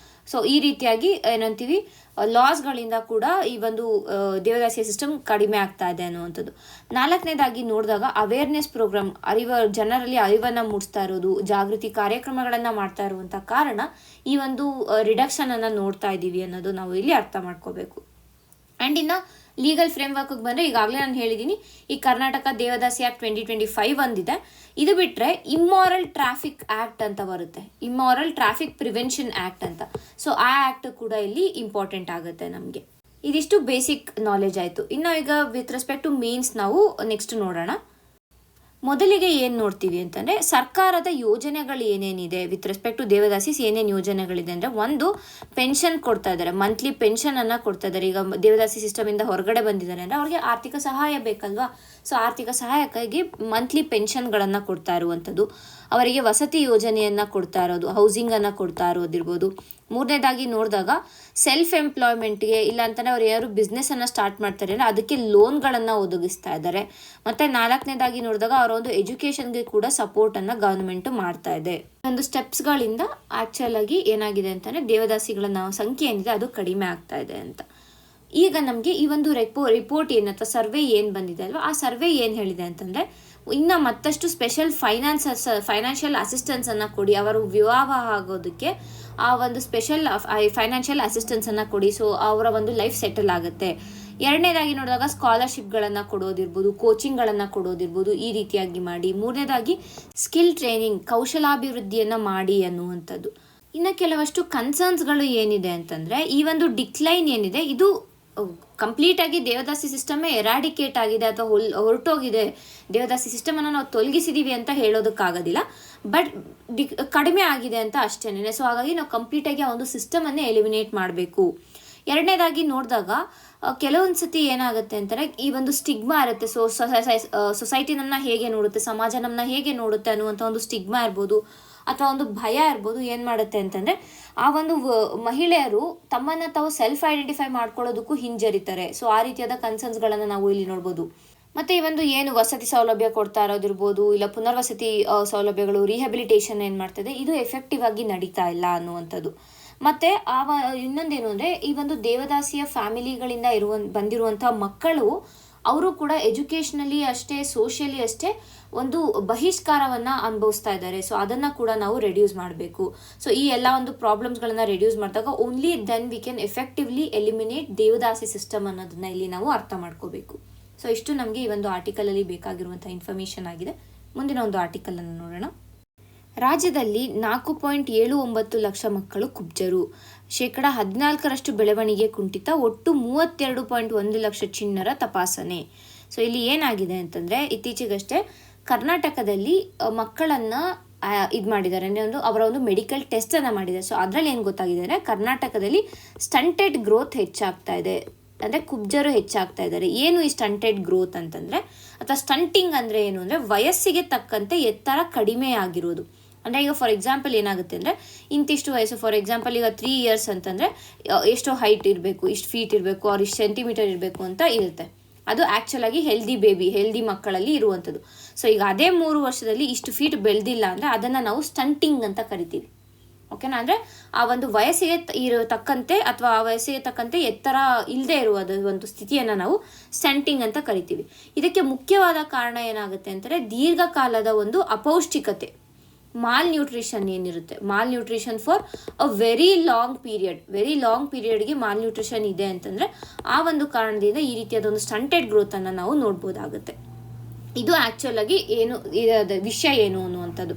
Speaker 1: ಸೊ ಈ ರೀತಿಯಾಗಿ ಏನಂತೀವಿ ಲಾಸ್ಗಳಿಂದ ಕೂಡ ಈ ಒಂದು ದೇವದಾಸಿಯ ಸಿಸ್ಟಮ್ ಕಡಿಮೆ ಆಗ್ತಾ ಇದೆ ಅನ್ನುವಂಥದ್ದು. ನಾಲ್ಕನೇದಾಗಿ ನೋಡಿದಾಗ ಅವೇರ್ನೆಸ್ ಪ್ರೋಗ್ರಾಮ್, ಜನರಲ್ಲಿ ಅರಿವನ್ನು ಮೂಡಿಸ್ತಾ ಇರೋದು, ಜಾಗೃತಿ ಕಾರ್ಯಕ್ರಮಗಳನ್ನು ಮಾಡ್ತಾ ಇರುವಂಥ ಕಾರಣ ಈ ಒಂದು ರಿಡಕ್ಷನನ್ನು ನೋಡ್ತಾ ಇದ್ದೀವಿ ಅನ್ನೋದು ನಾವು ಇಲ್ಲಿ ಅರ್ಥ ಮಾಡ್ಕೋಬೇಕು. ಆ್ಯಂಡ್ ಇನ್ನು ಲೀಗಲ್ ಫ್ರೇಮ್ವರ್ಕ್ಗೆ ಬಂದರೆ ಈಗಾಗಲೇ ನಾನು ಹೇಳಿದ್ದೀನಿ, ಈ ಕರ್ನಾಟಕ ದೇವದಾಸಿ ಆ್ಯಕ್ಟ್ 2025 ಒಂದಿದೆ. ಇದು ಬಿಟ್ಟರೆ ಇಮ್ಮಾರಲ್ ಟ್ರಾಫಿಕ್ ಆ್ಯಕ್ಟ್ ಅಂತ ಬರುತ್ತೆ, ಇಮ್ಮಾರಲ್ ಟ್ರಾಫಿಕ್ ಪ್ರಿವೆನ್ಷನ್ ಆ್ಯಕ್ಟ್ ಅಂತ. ಸೊ ಆ ಆ್ಯಕ್ಟ್ ಕೂಡ ಇಲ್ಲಿ ಇಂಪಾರ್ಟೆಂಟ್ ಆಗುತ್ತೆ ನಮಗೆ. ಇದಿಷ್ಟು ಬೇಸಿಕ್ ನಾಲೆಜ್ ಆಯಿತು. ಇನ್ನು ಈಗ ವಿತ್ ರೆಸ್ಪೆಕ್ಟ್ ಟು ಮೇನ್ಸ್ ನಾವು ನೆಕ್ಸ್ಟ್ ನೋಡೋಣ. ಮೊದಲಿಗೆ ಏನು ನೋಡ್ತೀವಿ ಅಂತಂದರೆ ಸರ್ಕಾರದ ಯೋಜನೆಗಳು ಏನೇನಿದೆ ವಿತ್ ರೆಸ್ಪೆಕ್ಟ್ ಟು ದೇವದಾಸಿಸ್ ಏನೇನು ಯೋಜನೆಗಳಿದೆ ಅಂದರೆ, ಒಂದು ಪೆನ್ಷನ್ ಕೊಡ್ತಾ ಇದ್ದಾರೆ, ಮಂತ್ಲಿ ಪೆನ್ಷನನ್ನು ಕೊಡ್ತಾ ಇದ್ದಾರೆ. ಈಗ ದೇವದಾಸಿ ಸಿಸ್ಟಮಿಂದ ಹೊರಗಡೆ ಬಂದಿದ್ದಾರೆ ಅಂದರೆ ಅವ್ರಿಗೆ ಆರ್ಥಿಕ ಸಹಾಯ ಬೇಕಲ್ವಾ. ಸೊ ಆರ್ಥಿಕ ಸಹಾಯಕ್ಕಾಗಿ ಮಂತ್ಲಿ ಪೆನ್ಷನ್ಗಳನ್ನು ಕೊಡ್ತಾ ಇರುವಂಥದ್ದು, ಅವರಿಗೆ ವಸತಿ ಯೋಜನೆಯನ್ನು ಕೊಡ್ತಾ ಇರೋದು, ಹೌಸಿಂಗನ್ನು ಕೊಡ್ತಾ ಇರೋದಿರ್ಬೋದು. ಮೂರನೇದಾಗಿ ನೋಡಿದಾಗ ಸೆಲ್ಫ್ ಎಂಪ್ಲಾಯ್ಮೆಂಟ್ಗೆ ಇಲ್ಲ ಅಂತಲೇ ಅವ್ರು ಯಾರು ಬಿಸ್ನೆಸ್ಸನ್ನು ಸ್ಟಾರ್ಟ್ ಮಾಡ್ತಾರೆ ಅಂದರೆ ಅದಕ್ಕೆ ಲೋನ್ಗಳನ್ನು ಒದಗಿಸ್ತಾ ಇದ್ದಾರೆ. ಮತ್ತು ನಾಲ್ಕನೇದಾಗಿ ನೋಡಿದಾಗ ಅವರ ಒಂದು ಎಜುಕೇಷನ್ಗೆ ಕೂಡ ಸಪೋರ್ಟನ್ನು ಗವರ್ಮೆಂಟು ಮಾಡ್ತಾ ಇದೆ. ಒಂದು ಸ್ಟೆಪ್ಸ್ಗಳಿಂದ ಆ್ಯಕ್ಚುಲ್ ಆಗಿ ಏನಾಗಿದೆ ಅಂತಂದರೆ ದೇವದಾಸಿಗಳ ಸಂಖ್ಯೆ ಏನಿದೆ ಅದು ಕಡಿಮೆ ಆಗ್ತಾ ಇದೆ ಅಂತ. ಈಗ ನಮಗೆ ಈ ಒಂದು ರಿಪೋರ್ಟ್ ಏನು ಅಥವಾ ಸರ್ವೆ ಏನು ಬಂದಿದೆ ಅಲ್ವಾ, ಆ ಸರ್ವೆ ಏನು ಹೇಳಿದೆ ಅಂತಂದರೆ, ಇನ್ನು ಮತ್ತಷ್ಟು ಸ್ಪೆಷಲ್ ಫೈನಾನ್ಷಿಯಲ್ ಅಸಿಸ್ಟೆನ್ಸನ್ನು ಕೊಡಿ, ಅವರು ವಿವಾಹ ಆಗೋದಕ್ಕೆ ಆ ಒಂದು ಸ್ಪೆಷಲ್ ಫೈನಾನ್ಷಿಯಲ್ ಅಸಿಸ್ಟೆನ್ಸನ್ನು ಕೊಡಿ. ಸೊ ಅವರ ಒಂದು ಲೈಫ್ ಸೆಟಲ್ ಆಗುತ್ತೆ. ಎರಡನೇದಾಗಿ ನೋಡಿದಾಗ ಸ್ಕಾಲರ್ಶಿಪ್ಗಳನ್ನು ಕೊಡೋದಿರ್ಬೋದು, ಕೋಚಿಂಗ್ಗಳನ್ನು ಕೊಡೋದಿರ್ಬೋದು, ಈ ರೀತಿಯಾಗಿ ಮಾಡಿ. ಮೂರನೇದಾಗಿ ಸ್ಕಿಲ್ ಟ್ರೈನಿಂಗ್, ಕೌಶಲಾಭಿವೃದ್ಧಿಯನ್ನು ಮಾಡಿ ಅನ್ನುವಂಥದ್ದು. ಇನ್ನು ಕೆಲವಷ್ಟು ಕನ್ಸರ್ನ್ಸ್ಗಳು ಏನಿದೆ ಅಂತಂದರೆ, ಈ ಒಂದು ಡಿಕ್ಲೈನ್ ಏನಿದೆ ಇದು ಕಂಪ್ಲೀಟಾಗಿ ದೇವದಾಸಿ ಸಿಸ್ಟಮೇ ಎರಾಡಿಕೇಟ್ ಆಗಿದೆ ಅಥವಾ ಹೊರಟೋಗಿದೆ, ದೇವದಾಸಿ ಸಿಸ್ಟಮನ್ನು ನಾವು ತೊಲಗಿಸಿದ್ದೀವಿ ಅಂತ ಹೇಳೋದಕ್ಕಾಗೋದಿಲ್ಲ, ಬಟ್ ಕಡಿಮೆ ಆಗಿದೆ ಅಂತ ಅಷ್ಟೇನೆ. ಸೊ ಹಾಗಾಗಿ ನಾವು ಕಂಪ್ಲೀಟಾಗಿ ಆ ಒಂದು ಸಿಸ್ಟಮನ್ನೇ ಎಲಿಮಿನೇಟ್ ಮಾಡಬೇಕು. ಎರಡನೇದಾಗಿ ನೋಡಿದಾಗ ಕೆಲವೊಂದು ಸತಿ ಏನಾಗುತ್ತೆ ಅಂತಾರೆ, ಈ ಒಂದು ಸ್ಟಿಗ್ಮಾ ಇರುತ್ತೆ. ಸೊ ಸೊಸೈಟಿ ನಮ್ಮನ್ನ ಹೇಗೆ ನೋಡುತ್ತೆ, ಸಮಾಜ ನಮ್ಮನ್ನ ಹೇಗೆ ನೋಡುತ್ತೆ ಅನ್ನುವಂಥ ಒಂದು ಸ್ಟಿಗ್ಮಾ ಇರ್ಬೋದು ಅಥವಾ ಒಂದು ಭಯ ಇರ್ಬೋದು. ಏನು ಮಾಡುತ್ತೆ ಅಂತಂದರೆ, ಆ ಒಂದು ಮಹಿಳೆಯರು ತಮ್ಮನ್ನು ತಾವು ಸೆಲ್ಫ್ ಐಡೆಂಟಿಫೈ ಮಾಡ್ಕೊಳ್ಳೋದಕ್ಕೂ ಹಿಂಜರಿತಾರೆ. ಸೊ ಆ ರೀತಿಯಾದ ಕನ್ಸರ್ನ್ಸ್ಗಳನ್ನು ನಾವು ಇಲ್ಲಿ ನೋಡ್ಬೋದು. ಮತ್ತು ಈ ಒಂದು ಏನು ವಸತಿ ಸೌಲಭ್ಯ ಕೊಡ್ತಾ ಇರೋದಿರ್ಬೋದು, ಇಲ್ಲ ಪುನರ್ವಸತಿ ಸೌಲಭ್ಯಗಳು, ರಿಹ್ಯಾಬಿಲಿಟೇಷನ್ ಏನು ಮಾಡ್ತದೆ, ಇದು ಎಫೆಕ್ಟಿವ್ ಆಗಿ ನಡೀತಾ ಇಲ್ಲ ಅನ್ನುವಂಥದ್ದು. ಮತ್ತು ಇನ್ನೊಂದೇನು ಅಂದರೆ, ಈ ಒಂದು ದೇವದಾಸಿಯ ಫ್ಯಾಮಿಲಿಗಳಿಂದ ಬಂದಿರುವಂಥ ಮಕ್ಕಳು ಅವರು ಕೂಡ ಎಜುಕೇಷ್ನಲಿ ಅಷ್ಟೇ, ಸೋಷಿಯಲಿ ಅಷ್ಟೇ ಒಂದು ಬಹಿಷ್ಕಾರವನ್ನು ಅನುಭವಿಸ್ತಾ ಇದ್ದಾರೆ. ಸೊ ಅದನ್ನು ಕೂಡ ನಾವು ರೆಡ್ಯೂಸ್ ಮಾಡಬೇಕು. ಸೊ ಈ ಎಲ್ಲ ಒಂದು ಪ್ರಾಬ್ಲಮ್ಸ್ಗಳನ್ನು ರೆಡ್ಯೂಸ್ ಮಾಡಿದಾಗ only then we can effectively eliminate devadasi system ಅನ್ನೋದನ್ನ ಇಲ್ಲಿ ನಾವು ಅರ್ಥ ಮಾಡ್ಕೋಬೇಕು. ಸೊ ಇಷ್ಟು ನಮಗೆ ಈ ಒಂದು ಆರ್ಟಿಕಲಲ್ಲಿ ಬೇಕಾಗಿರುವಂಥ ಇನ್ಫಾರ್ಮೇಷನ್ ಆಗಿದೆ. ಮುಂದಿನ ಒಂದು ಆರ್ಟಿಕಲನ್ನು ನೋಡೋಣ. ರಾಜ್ಯದಲ್ಲಿ 4.79 ಲಕ್ಷ ಮಕ್ಕಳು ಕುಬ್ಜರು, 14% ಬೆಳವಣಿಗೆ ಕುಂಠಿತ, ಒಟ್ಟು 32.1 ಲಕ್ಷ ಚಿಣ್ಣರ ತಪಾಸಣೆ. ಸೊ ಇಲ್ಲಿ ಏನಾಗಿದೆ ಅಂತಂದರೆ, ಇತ್ತೀಚೆಗಷ್ಟೇ ಕರ್ನಾಟಕದಲ್ಲಿ ಮಕ್ಕಳನ್ನು ಇದು ಮಾಡಿದ್ದಾರೆ, ಅಂದರೆ ಅವರ ಒಂದು ಮೆಡಿಕಲ್ ಟೆಸ್ಟನ್ನು ಮಾಡಿದ್ದಾರೆ. ಸೊ ಅದರಲ್ಲಿ ಏನು ಗೊತ್ತಾಗಿದೆ ಅಂದರೆ, ಕರ್ನಾಟಕದಲ್ಲಿ ಸ್ಟಂಟೆಡ್ ಗ್ರೋತ್ ಹೆಚ್ಚಾಗ್ತಾ ಇದೆ, ಅಂದರೆ ಕುಬ್ಜರು ಹೆಚ್ಚಾಗ್ತಾ ಇದ್ದಾರೆ. ಏನು ಈ ಸ್ಟಂಟೆಡ್ ಗ್ರೋತ್ ಅಂತಂದರೆ, ಅಥವಾ ಸ್ಟಂಟಿಂಗ್ ಅಂದರೆ ಏನು ಅಂದರೆ, ವಯಸ್ಸಿಗೆ ತಕ್ಕಂತೆ ಎತ್ತರ ಕಡಿಮೆ ಆಗಿರೋದು. ಅಂದರೆ ಈಗ ಫಾರ್ ಎಕ್ಸಾಂಪಲ್ ಏನಾಗುತ್ತೆ ಅಂದರೆ, ಇಂತಿಷ್ಟು ವಯಸ್ಸು, ಫಾರ್ ಎಕ್ಸಾಂಪಲ್ ಈಗ 3 ಇಯರ್ಸ್ ಅಂತಂದರೆ ಎಷ್ಟೋ ಹೈಟ್ ಇರಬೇಕು, ಇಷ್ಟು ಫೀಟ್ ಇರಬೇಕು, ಅವ್ರು ಇಷ್ಟು ಸೆಂಟಿಮೀಟರ್ ಇರಬೇಕು ಅಂತ ಇರುತ್ತೆ. ಅದು ಆ್ಯಕ್ಚುಲಾಗಿ ಹೆಲ್ದಿ ಮಕ್ಕಳಲ್ಲಿ ಇರುವಂಥದ್ದು. ಸೊ ಈಗ ಅದೇ 3 ವರ್ಷದಲ್ಲಿ ಇಷ್ಟು ಫೀಟ್ ಬೆಳೆದಿಲ್ಲ ಅಂದರೆ ಅದನ್ನು ನಾವು ಸ್ಟಂಟಿಂಗ್ ಅಂತ ಕರಿತೀವಿ. ಓಕೆನಾ? ಅಂದರೆ ಆ ಒಂದು ವಯಸ್ಸಿಗೆ ತಕ್ಕಂತೆ ಅಥವಾ ಆ ವಯಸ್ಸಿಗೆ ತಕ್ಕಂತೆ ಎತ್ತರ ಇಲ್ಲದೆ ಇರುವುದು ಒಂದು ಸ್ಥಿತಿಯನ್ನು ನಾವು ಸ್ಟಂಟಿಂಗ್ ಅಂತ ಕರಿತೀವಿ. ಇದಕ್ಕೆ ಮುಖ್ಯವಾದ ಕಾರಣ ಏನಾಗುತ್ತೆ ಅಂತಂದರೆ, ದೀರ್ಘಕಾಲದ ಒಂದು ಅಪೌಷ್ಟಿಕತೆ, ಮಾಲ್ ನ್ಯೂಟ್ರಿಷನ್ ಏನಿರುತ್ತೆ, malnutrition for a very long ಪೀರಿಯಡ್ಗೆ ಮಾಲ್ ನ್ಯೂಟ್ರಿಷನ್ ಇದೆ ಅಂತಂದರೆ ಆ ಒಂದು ಕಾರಣದಿಂದ ಈ ರೀತಿಯಾದ ಒಂದು ಸ್ಟಂಟೆಡ್ ಗ್ರೋತನ್ನು ನಾವು ನೋಡ್ಬೋದಾಗುತ್ತೆ. ಇದು ಆ್ಯಕ್ಚುಲಾಗಿ ಏನು ವಿಷಯ ಏನು ಅನ್ನುವಂಥದ್ದು.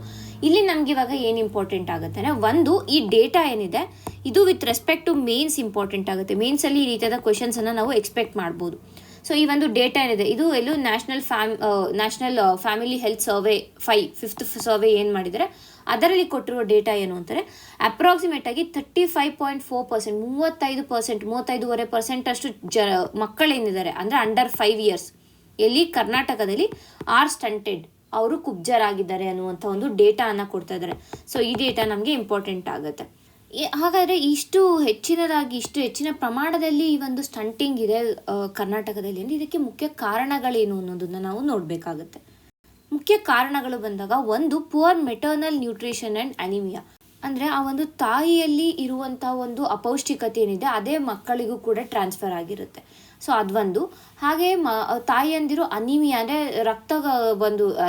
Speaker 1: ಇಲ್ಲಿ ನಮ್ಗೆ ಇವಾಗ ಏನು ಇಂಪಾರ್ಟೆಂಟ್ ಆಗುತ್ತೆ ಅಂದರೆ, ಒಂದು ಈ ಡೇಟಾ ಏನಿದೆ ಇದು with respect to mains important ಆಗುತ್ತೆ. ಮೇನ್ಸಲ್ಲಿ ಈ ರೀತಿಯಾದ ಕ್ವೆಶನ್ಸನ್ನು ನಾವು ಎಕ್ಸ್ಪೆಕ್ಟ್ ಮಾಡ್ಬೋದು. ಸೊ ಈ ಒಂದು ಡೇಟಾ ಏನಿದೆ ಇದು ಎಲ್ಲೂ national family health survey 5th survey ಏನು ಮಾಡಿದರೆ ಅದರಲ್ಲಿ ಕೊಟ್ಟಿರುವ ಡೇಟಾ ಏನು ಅಂತಾರೆ, ಅಪ್ರಾಕ್ಸಿಮೇಟಾಗಿ 35.4%, 35.5% ಅಷ್ಟು ಮಕ್ಕಳೇನಿದ್ದಾರೆ ಅಂದರೆ ಅಂಡರ್ 5 ಇಯರ್ಸ್ ಎಲ್ಲಿ ಕರ್ನಾಟಕದಲ್ಲಿ ಆರ್ ಸ್ಟಂಟೆಡ್, ಅವರು ಕುಬ್ಜರಾಗಿದ್ದಾರೆ ಅನ್ನುವಂಥ ಒಂದು ಡೇಟಾವನ್ನು ಕೊಡ್ತಾ ಇದ್ದಾರೆ. ಸೊ ಈ ಡೇಟಾ ನಮಗೆ ಇಂಪಾರ್ಟೆಂಟ್ ಆಗುತ್ತೆ. ಹಾಗಾದರೆ ಇಷ್ಟು ಹೆಚ್ಚಿನ ಪ್ರಮಾಣದಲ್ಲಿ ಈ ಒಂದು ಸ್ಟಂಟಿಂಗ್ ಇದೆ ಕರ್ನಾಟಕದಲ್ಲಿ ಅಂದರೆ ಇದಕ್ಕೆ ಮುಖ್ಯ ಕಾರಣಗಳೇನು ಅನ್ನೋದನ್ನು ನಾವು ನೋಡಬೇಕಾಗುತ್ತೆ. ಮುಖ್ಯ ಕಾರಣಗಳು ಬಂದಾಗ, ಒಂದು poor maternal nutrition and anaemia, ಅಂದರೆ ಆ ಒಂದು ತಾಯಿಯಲ್ಲಿ ಇರುವಂಥ ಒಂದು ಅಪೌಷ್ಟಿಕತೆ ಏನಿದೆ ಅದೇ ಮಕ್ಕಳಿಗೂ ಕೂಡ ಟ್ರಾನ್ಸ್ಫರ್ ಆಗಿರುತ್ತೆ. ಸೊ ಅದೊಂದು. ಹಾಗೆ ತಾಯಿಯಂದಿರು ಅನಿಮಿಯಾ ಅಂದರೆ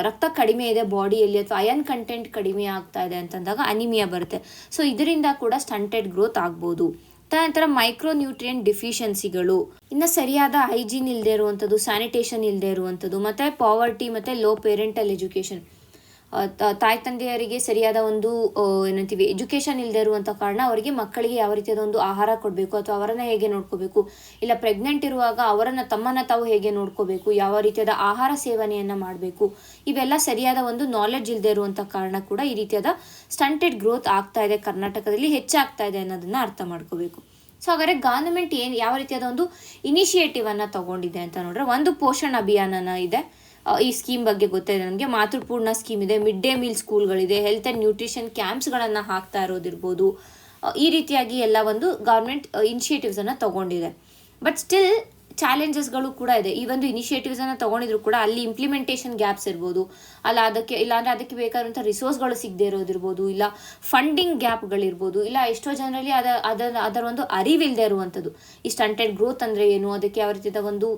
Speaker 1: ರಕ್ತ ಕಡಿಮೆ ಇದೆ ಬಾಡಿಯಲ್ಲಿ ಅಥವಾ ಅಯನ್ ಕಂಟೆಂಟ್ ಕಡಿಮೆ ಆಗ್ತಾ ಇದೆ ಅಂತಂದಾಗ ಅನಿಮಿಯಾ ಬರುತ್ತೆ. ಸೊ ಇದರಿಂದ ಕೂಡ ಸ್ಟಂಟೆಡ್ ಗ್ರೋತ್ ಆಗ್ಬೋದು. ನಂತರ ಮೈಕ್ರೋ ನ್ಯೂಟ್ರಿಯೆಂಟ್ ಡಿಫಿಷಿಯನ್ಸಿಗಳು, ಇನ್ನು ಸರಿಯಾದ ಹೈಜೀನ್ ಇಲ್ಲದೆ ಇರುವಂಥದ್ದು, ಸ್ಯಾನಿಟೇಷನ್ ಇಲ್ಲದೆ ಇರುವಂಥದ್ದು, ಮತ್ತು ಪಾವರ್ಟಿ ಮತ್ತು ಲೋ ಪೇರೆಂಟಲ್ ಎಜುಕೇಷನ್, ತಾಯಿ ತಂದೆಯರಿಗೆ ಸರಿಯಾದ ಒಂದು ಏನಂತೀವಿ ಎಜುಕೇಷನ್ ಇಲ್ಲದೆ ಇರುವಂಥ ಕಾರಣ ಅವರಿಗೆ ಮಕ್ಕಳಿಗೆ ಯಾವ ರೀತಿಯಾದ ಒಂದು ಆಹಾರ ಕೊಡಬೇಕು ಅಥವಾ ಅವರನ್ನು ಹೇಗೆ ನೋಡ್ಕೋಬೇಕು, ಇಲ್ಲ ಪ್ರೆಗ್ನೆಂಟ್ ಇರುವಾಗ ತಮ್ಮನ್ನು ತಾವು ಹೇಗೆ ನೋಡ್ಕೋಬೇಕು, ಯಾವ ರೀತಿಯಾದ ಆಹಾರ ಸೇವನೆಯನ್ನು ಮಾಡಬೇಕು, ಇವೆಲ್ಲ ಸರಿಯಾದ ಒಂದು ನಾಲೆಡ್ಜ್ ಇಲ್ಲದೆ ಇರುವಂಥ ಕಾರಣ ಕೂಡ ಈ ರೀತಿಯಾದ ಸ್ಟಂಟೆಡ್ ಗ್ರೋತ್ ಆಗ್ತಾ ಇದೆ, ಕರ್ನಾಟಕದಲ್ಲಿ ಹೆಚ್ಚಾಗ್ತಾ ಇದೆ ಅನ್ನೋದನ್ನ ಅರ್ಥ ಮಾಡ್ಕೋಬೇಕು. ಸೊ ಹಾಗಾದರೆ ಗವರ್ನಮೆಂಟ್ ಯಾವ ರೀತಿಯಾದ ಒಂದು ಇನಿಷಿಯೇಟಿವನ್ನು ತಗೊಂಡಿದೆ ಅಂತ ನೋಡ್ರೆ, ಒಂದು ಪೋಷಣ್ ಅಭಿಯಾನನ ಇದೆ. ಈ ಸ್ಕೀಮ್ ಬಗ್ಗೆ ಗೊತ್ತಿದೆ ನಮಗೆ. ಮಾತೃಪೂರ್ಣ ಸ್ಕೀಮ್ ಇದೆ, ಮಿಡ್ ಡೇ ಮೀಲ್ ಸ್ಕೂಲ್ಗಳಿದೆ, ಹೆಲ್ತ್ ಆ್ಯಂಡ್ ನ್ಯೂಟ್ರಿಷನ್ ಕ್ಯಾಂಪ್ಸ್ಗಳನ್ನು ಹಾಕ್ತಾ ಇರೋದಿರ್ಬೋದು. ಈ ರೀತಿಯಾಗಿ ಎಲ್ಲ ಒಂದು ಗೌರ್ಮೆಂಟ್ ಇನಿಷಿಯೇಟಿವ್ಸನ್ನು ತಗೊಂಡಿದೆ. ಬಟ್ ಸ್ಟಿಲ್ ಚಾಲೆಂಜಸ್ಗಳು ಕೂಡ ಇದೆ. ಈ ಒಂದು ಇನಿಷಿಯೇಟಿವ್ಸನ್ನು ತಗೊಂಡಿದ್ರು ಕೂಡ ಅಲ್ಲಿ ಇಂಪ್ಲಿಮೆಂಟೇಷನ್ ಗ್ಯಾಪ್ಸ್ ಇರ್ಬೋದು, ಇಲ್ಲಾಂದರೆ ಅದಕ್ಕೆ ಬೇಕಾದಂಥ ರಿಸೋರ್ಸ್ಗಳು ಸಿಗದೆ ಇರೋದಿರ್ಬೋದು, ಇಲ್ಲ ಫಂಡಿಂಗ್ ಗ್ಯಾಪ್ಗಳಿರ್ಬೋದು, ಇಲ್ಲ ಎಷ್ಟೋ ಜನರಲ್ಲಿ ಅದರ ಒಂದು ಅರಿವಿಲ್ಲದೆ ಇರುವಂಥದ್ದು. ಈ ಸ್ಟಂಟೆಡ್ ಗ್ರೋತ್ ಅಂದರೆ ಏನು, ಅದಕ್ಕೆ ಯಾವ ರೀತಿಯ ಒಂದು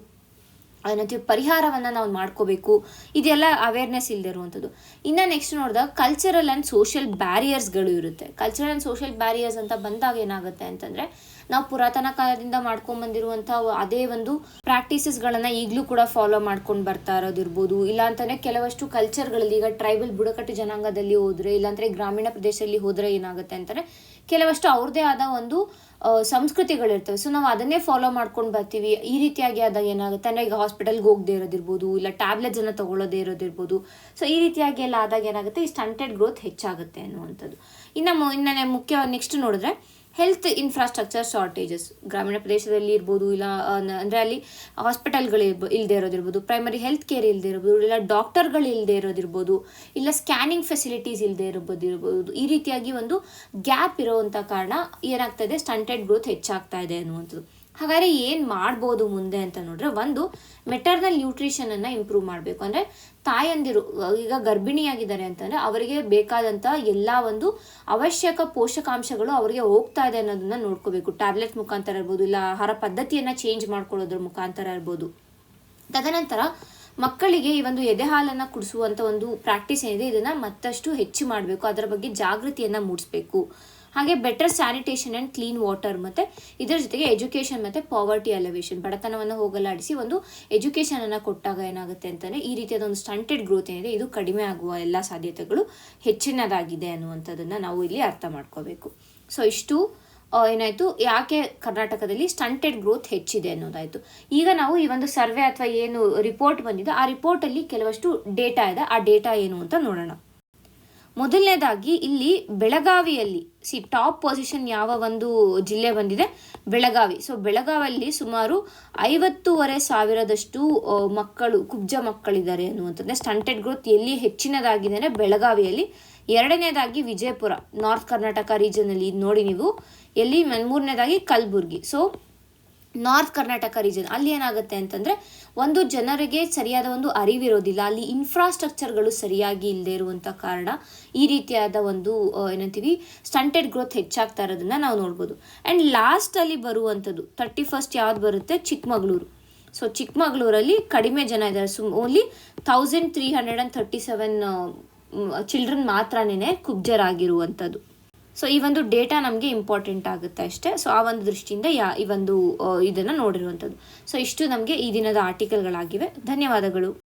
Speaker 1: ಪರಿಹಾರವನ್ನು ನಾವು ಮಾಡ್ಕೋಬೇಕು, ಇದೆಲ್ಲ ಅವೇರ್ನೆಸ್ ಇಲ್ಲದೆ ಇರುವಂಥದ್ದು. ಇನ್ನು ನೆಕ್ಸ್ಟ್ ನೋಡಿದಾಗ ಕಲ್ಚರಲ್ ಆ್ಯಂಡ್ ಸೋಷಿಯಲ್ ಬ್ಯಾರಿಯರ್ಸ್ಗಳು ಇರುತ್ತೆ. ಕಲ್ಚರಲ್ ಆ್ಯಂಡ್ ಸೋಷಿಯಲ್ ಬ್ಯಾರಿಯರ್ಸ್ ಅಂತ ಬಂದಾಗ ಏನಾಗುತ್ತೆ ಅಂತಂದರೆ, ನಾವು ಪುರಾತನ ಕಾಲದಿಂದ ಮಾಡ್ಕೊಂಡ್ಬಂದಿರುವಂಥ ಅದೇ ಒಂದು ಪ್ರಾಕ್ಟೀಸಸ್ಗಳನ್ನು ಈಗಲೂ ಕೂಡ ಫಾಲೋ ಮಾಡ್ಕೊಂಡು ಬರ್ತಾ ಇರೋದಿರ್ಬೋದು. ಇಲ್ಲ ಅಂತಂದರೆ ಕೆಲವಷ್ಟು ಕಲ್ಚರ್ಗಳಲ್ಲಿ, ಈಗ ಟ್ರೈಬಲ್ ಬುಡಕಟ್ಟು ಜನಾಂಗದಲ್ಲಿ ಹೋದರೆ, ಇಲ್ಲಾಂದರೆ ಗ್ರಾಮೀಣ ಪ್ರದೇಶದಲ್ಲಿ ಹೋದರೆ ಏನಾಗುತ್ತೆ ಅಂತಂದರೆ ಕೆಲವಷ್ಟು ಅವ್ರದ್ದೇ ಆದ ಒಂದು ಸಂಸ್ಕೃತಿಗಳಿರ್ತವೆ. ಸೊ ನಾವು ಅದನ್ನೇ ಫಾಲೋ ಮಾಡ್ಕೊಂಡು ಬರ್ತೀವಿ. ಈ ರೀತಿಯಾಗಿ ಆದಾಗ ಏನಾಗುತ್ತೆ ಅಂದರೆ, ಈಗ ಹಾಸ್ಪಿಟಲ್ಗೆ ಹೋಗದೆ ಇರೋದಿರ್ಬೋದು, ಇಲ್ಲ ಟ್ಯಾಬ್ಲೆಟ್ಸನ್ನು ತೊಗೊಳ್ಳೋದೇ ಇರೋದಿರ್ಬೋದು. ಸೊ ಈ ರೀತಿಯಾಗಿ ಎಲ್ಲ ಆದಾಗ ಏನಾಗುತ್ತೆ, ಈ ಸ್ಟಂಟೆಡ್ ಗ್ರೋತ್ ಹೆಚ್ಚಾಗುತ್ತೆ ಅನ್ನುವಂಥದ್ದು. ಇನ್ನು ಮುಖ್ಯ ನೆಕ್ಸ್ಟ್ ನೋಡಿದ್ರೆ ಹೆಲ್ತ್ ಇನ್ಫ್ರಾಸ್ಟ್ರಕ್ಚರ್ ಶಾರ್ಟೇಜಸ್. ಗ್ರಾಮೀಣ ಪ್ರದೇಶದಲ್ಲಿ ಇರ್ಬೋದು, ಇಲ್ಲ ಅಂದರೆ ಅಲ್ಲಿ ಹಾಸ್ಪಿಟಲ್ಗಳು ಇಲ್ಲದೆ ಇರೋದಿರ್ಬೋದು, ಪ್ರೈಮರಿ ಹೆಲ್ತ್ ಕೇರ್ ಇಲ್ಲದೆ ಇರ್ಬೋದು, ಇಲ್ಲ ಡಾಕ್ಟರ್ಗಳು ಇಲ್ಲದೆ ಇರೋದಿರ್ಬೋದು, ಇಲ್ಲ ಸ್ಕ್ಯಾನಿಂಗ್ ಫೆಸಿಲಿಟೀಸ್ ಇಲ್ಲದೆ ಇರ್ಬೋದು. ಈ ರೀತಿಯಾಗಿ ಒಂದು ಗ್ಯಾಪ್ ಇರೋವಂಥ ಕಾರಣ ಏನಾಗ್ತಾ ಇದೆ, ಸ್ಟಂಟೆಡ್ ಗ್ರೋತ್ ಹೆಚ್ಚಾಗ್ತಾ ಇದೆ ಅನ್ನುವಂಥದ್ದು. ಹಾಗಾದರೆ ಏನು ಮಾಡ್ಬೋದು ಮುಂದೆ ಅಂತ ನೋಡ್ರೆ, ಒಂದು ಮೆಟರ್ನಲ್ ನ್ಯೂಟ್ರಿಷನನ್ನು ಇಂಪ್ರೂವ್ ಮಾಡಬೇಕು. ಅಂದರೆ ತಾಯಂದಿರು ಈಗ ಗರ್ಭಿಣಿಯಾಗಿದ್ದಾರೆ ಅಂತಂದರೆ ಅವರಿಗೆ ಬೇಕಾದಂಥ ಎಲ್ಲ ಒಂದು ಅವಶ್ಯಕ ಪೋಷಕಾಂಶಗಳು ಅವರಿಗೆ ಹೋಗ್ತಾ ಇದೆ ಅನ್ನೋದನ್ನ ನೋಡ್ಕೋಬೇಕು. ಟ್ಯಾಬ್ಲೆಟ್ ಮುಖಾಂತರ ಇರ್ಬೋದು, ಇಲ್ಲ ಆಹಾರ ಪದ್ಧತಿಯನ್ನು ಚೇಂಜ್ ಮಾಡ್ಕೊಳ್ಳೋದ್ರ ಮುಖಾಂತರ ಇರ್ಬೋದು. ತದನಂತರ ಮಕ್ಕಳಿಗೆ ಈ ಒಂದು ಎದೆ ಹಾಲನ್ನು ಕುಡಿಸುವಂಥ ಒಂದು ಪ್ರಾಕ್ಟೀಸ್ ಏನಿದೆ, ಇದನ್ನು ಮತ್ತಷ್ಟು ಹೆಚ್ಚು ಮಾಡಬೇಕು, ಅದರ ಬಗ್ಗೆ ಜಾಗೃತಿಯನ್ನು ಮೂಡಿಸ್ಬೇಕು. ಹಾಗೆ better sanitation and clean water, ಮತ್ತು ಇದರ ಜೊತೆಗೆ ಎಜುಕೇಷನ್ ಮತ್ತು ಪಾವರ್ಟಿ ಅಲಿವೇಷನ್, ಬಡತನವನ್ನು ಹೋಗಲಾಡಿಸಿ ಒಂದು ಎಜುಕೇಷನನ್ನು ಕೊಟ್ಟಾಗ ಏನಾಗುತ್ತೆ ಅಂತಂದರೆ ಈ ರೀತಿಯಾದ ಒಂದು ಸ್ಟಂಟೆಡ್ ಗ್ರೋತ್ ಏನಿದೆ ಇದು ಕಡಿಮೆ ಆಗುವ ಎಲ್ಲ ಸಾಧ್ಯತೆಗಳು ಹೆಚ್ಚಿನದಾಗಿದೆ ಅನ್ನುವಂಥದ್ದನ್ನು ನಾವು ಇಲ್ಲಿ ಅರ್ಥ ಮಾಡ್ಕೋಬೇಕು. ಸೊ ಇಷ್ಟು ಏನಾಯಿತು, ಯಾಕೆ ಕರ್ನಾಟಕದಲ್ಲಿ ಸ್ಟಂಟೆಡ್ ಗ್ರೋತ್ ಹೆಚ್ಚಿದೆ ಅನ್ನೋದಾಯಿತು. ಈಗ ನಾವು ಈ ಒಂದು ಸರ್ವೆ ಅಥವಾ ಏನು ರಿಪೋರ್ಟ್ ಬಂದಿದೆ, ಆ ರಿಪೋರ್ಟಲ್ಲಿ ಕೆಲವಷ್ಟು ಡೇಟಾ ಇದೆ. ಆ ಡೇಟಾ ಏನು ಅಂತ ನೋಡೋಣ. ಮೊದಲನೇದಾಗಿ ಇಲ್ಲಿ ಬೆಳಗಾವಿಯಲ್ಲಿ ಟಾಪ್ ಪೊಸಿಷನ್ ಯಾವ ಒಂದು ಜಿಲ್ಲೆ ಬಂದಿದೆ, ಬೆಳಗಾವಿ. ಸೊ ಬೆಳಗಾವಿಯಲ್ಲಿ ಸುಮಾರು 50,500 ಮಕ್ಕಳು, ಕುಬ್ಜ ಮಕ್ಕಳಿದ್ದಾರೆ ಅನ್ನುವಂಥದ್ದು. ಸ್ಟಂಟೆಡ್ ಗ್ರೋತ್ ಎಲ್ಲಿ ಹೆಚ್ಚಿನದಾಗಿದೆ ಅಂದರೆ ಬೆಳಗಾವಿಯಲ್ಲಿ. ಎರಡನೇದಾಗಿ ವಿಜಯಪುರ, ನಾರ್ತ್ ಕರ್ನಾಟಕ ರೀಜನಲ್ಲಿ ನೋಡಿ ನೀವು. ಎಲ್ಲಿ ಮೂರನೇದಾಗಿ Kalaburagi. So north Karnataka region ಅಲ್ಲಿ ಏನಾಗುತ್ತೆ ಅಂತಂದರೆ, ಒಂದು ಜನರಿಗೆ ಸರಿಯಾದ ಒಂದು ಅರಿವಿರೋದಿಲ್ಲ, ಅಲ್ಲಿ ಇನ್ಫ್ರಾಸ್ಟ್ರಕ್ಚರ್ಗಳು ಸರಿಯಾಗಿ ಇಲ್ಲದೆ ಇರುವಂಥ ಕಾರಣ ಈ ರೀತಿಯಾದ ಒಂದು ಏನಂತೀವಿ ಸ್ಟಂಟೆಡ್ ಗ್ರೋತ್ ಹೆಚ್ಚಾಗ್ತಾ ಇರೋದನ್ನು ನಾವು ನೋಡ್ಬೋದು. ಆ್ಯಂಡ್ ಲಾಸ್ಟಲ್ಲಿ ಬರುವಂಥದ್ದು 31st ಯಾವ್ದು ಬರುತ್ತೆ, ಚಿಕ್ಕಮಗಳೂರು. ಸೊ ಚಿಕ್ಕಮಗಳೂರಲ್ಲಿ ಕಡಿಮೆ ಜನ ಇದ್ದಾರೆ, ಓನ್ಲಿ 1337 ಚಿಲ್ಡ್ರನ್ ಮಾತ್ರನೇ ಕುಬ್ಜರಾಗಿರುವಂಥದ್ದು. ಸೊ ಈ ಒಂದು ಡೇಟಾ ನಮಗೆ ಇಂಪಾರ್ಟೆಂಟ್ ಆಗುತ್ತೆ ಅಷ್ಟೇ. ಸೊ ಆ ಒಂದು ದೃಷ್ಟಿಯಿಂದ ಈ ಒಂದು ಇದನ್ನು ನೋಡಿರುವಂಥದ್ದು. ಸೊ ಇಷ್ಟು ನಮಗೆ ಈ ದಿನದ ಆರ್ಟಿಕಲ್ಗಳಾಗಿವೆ. ಧನ್ಯವಾದಗಳು.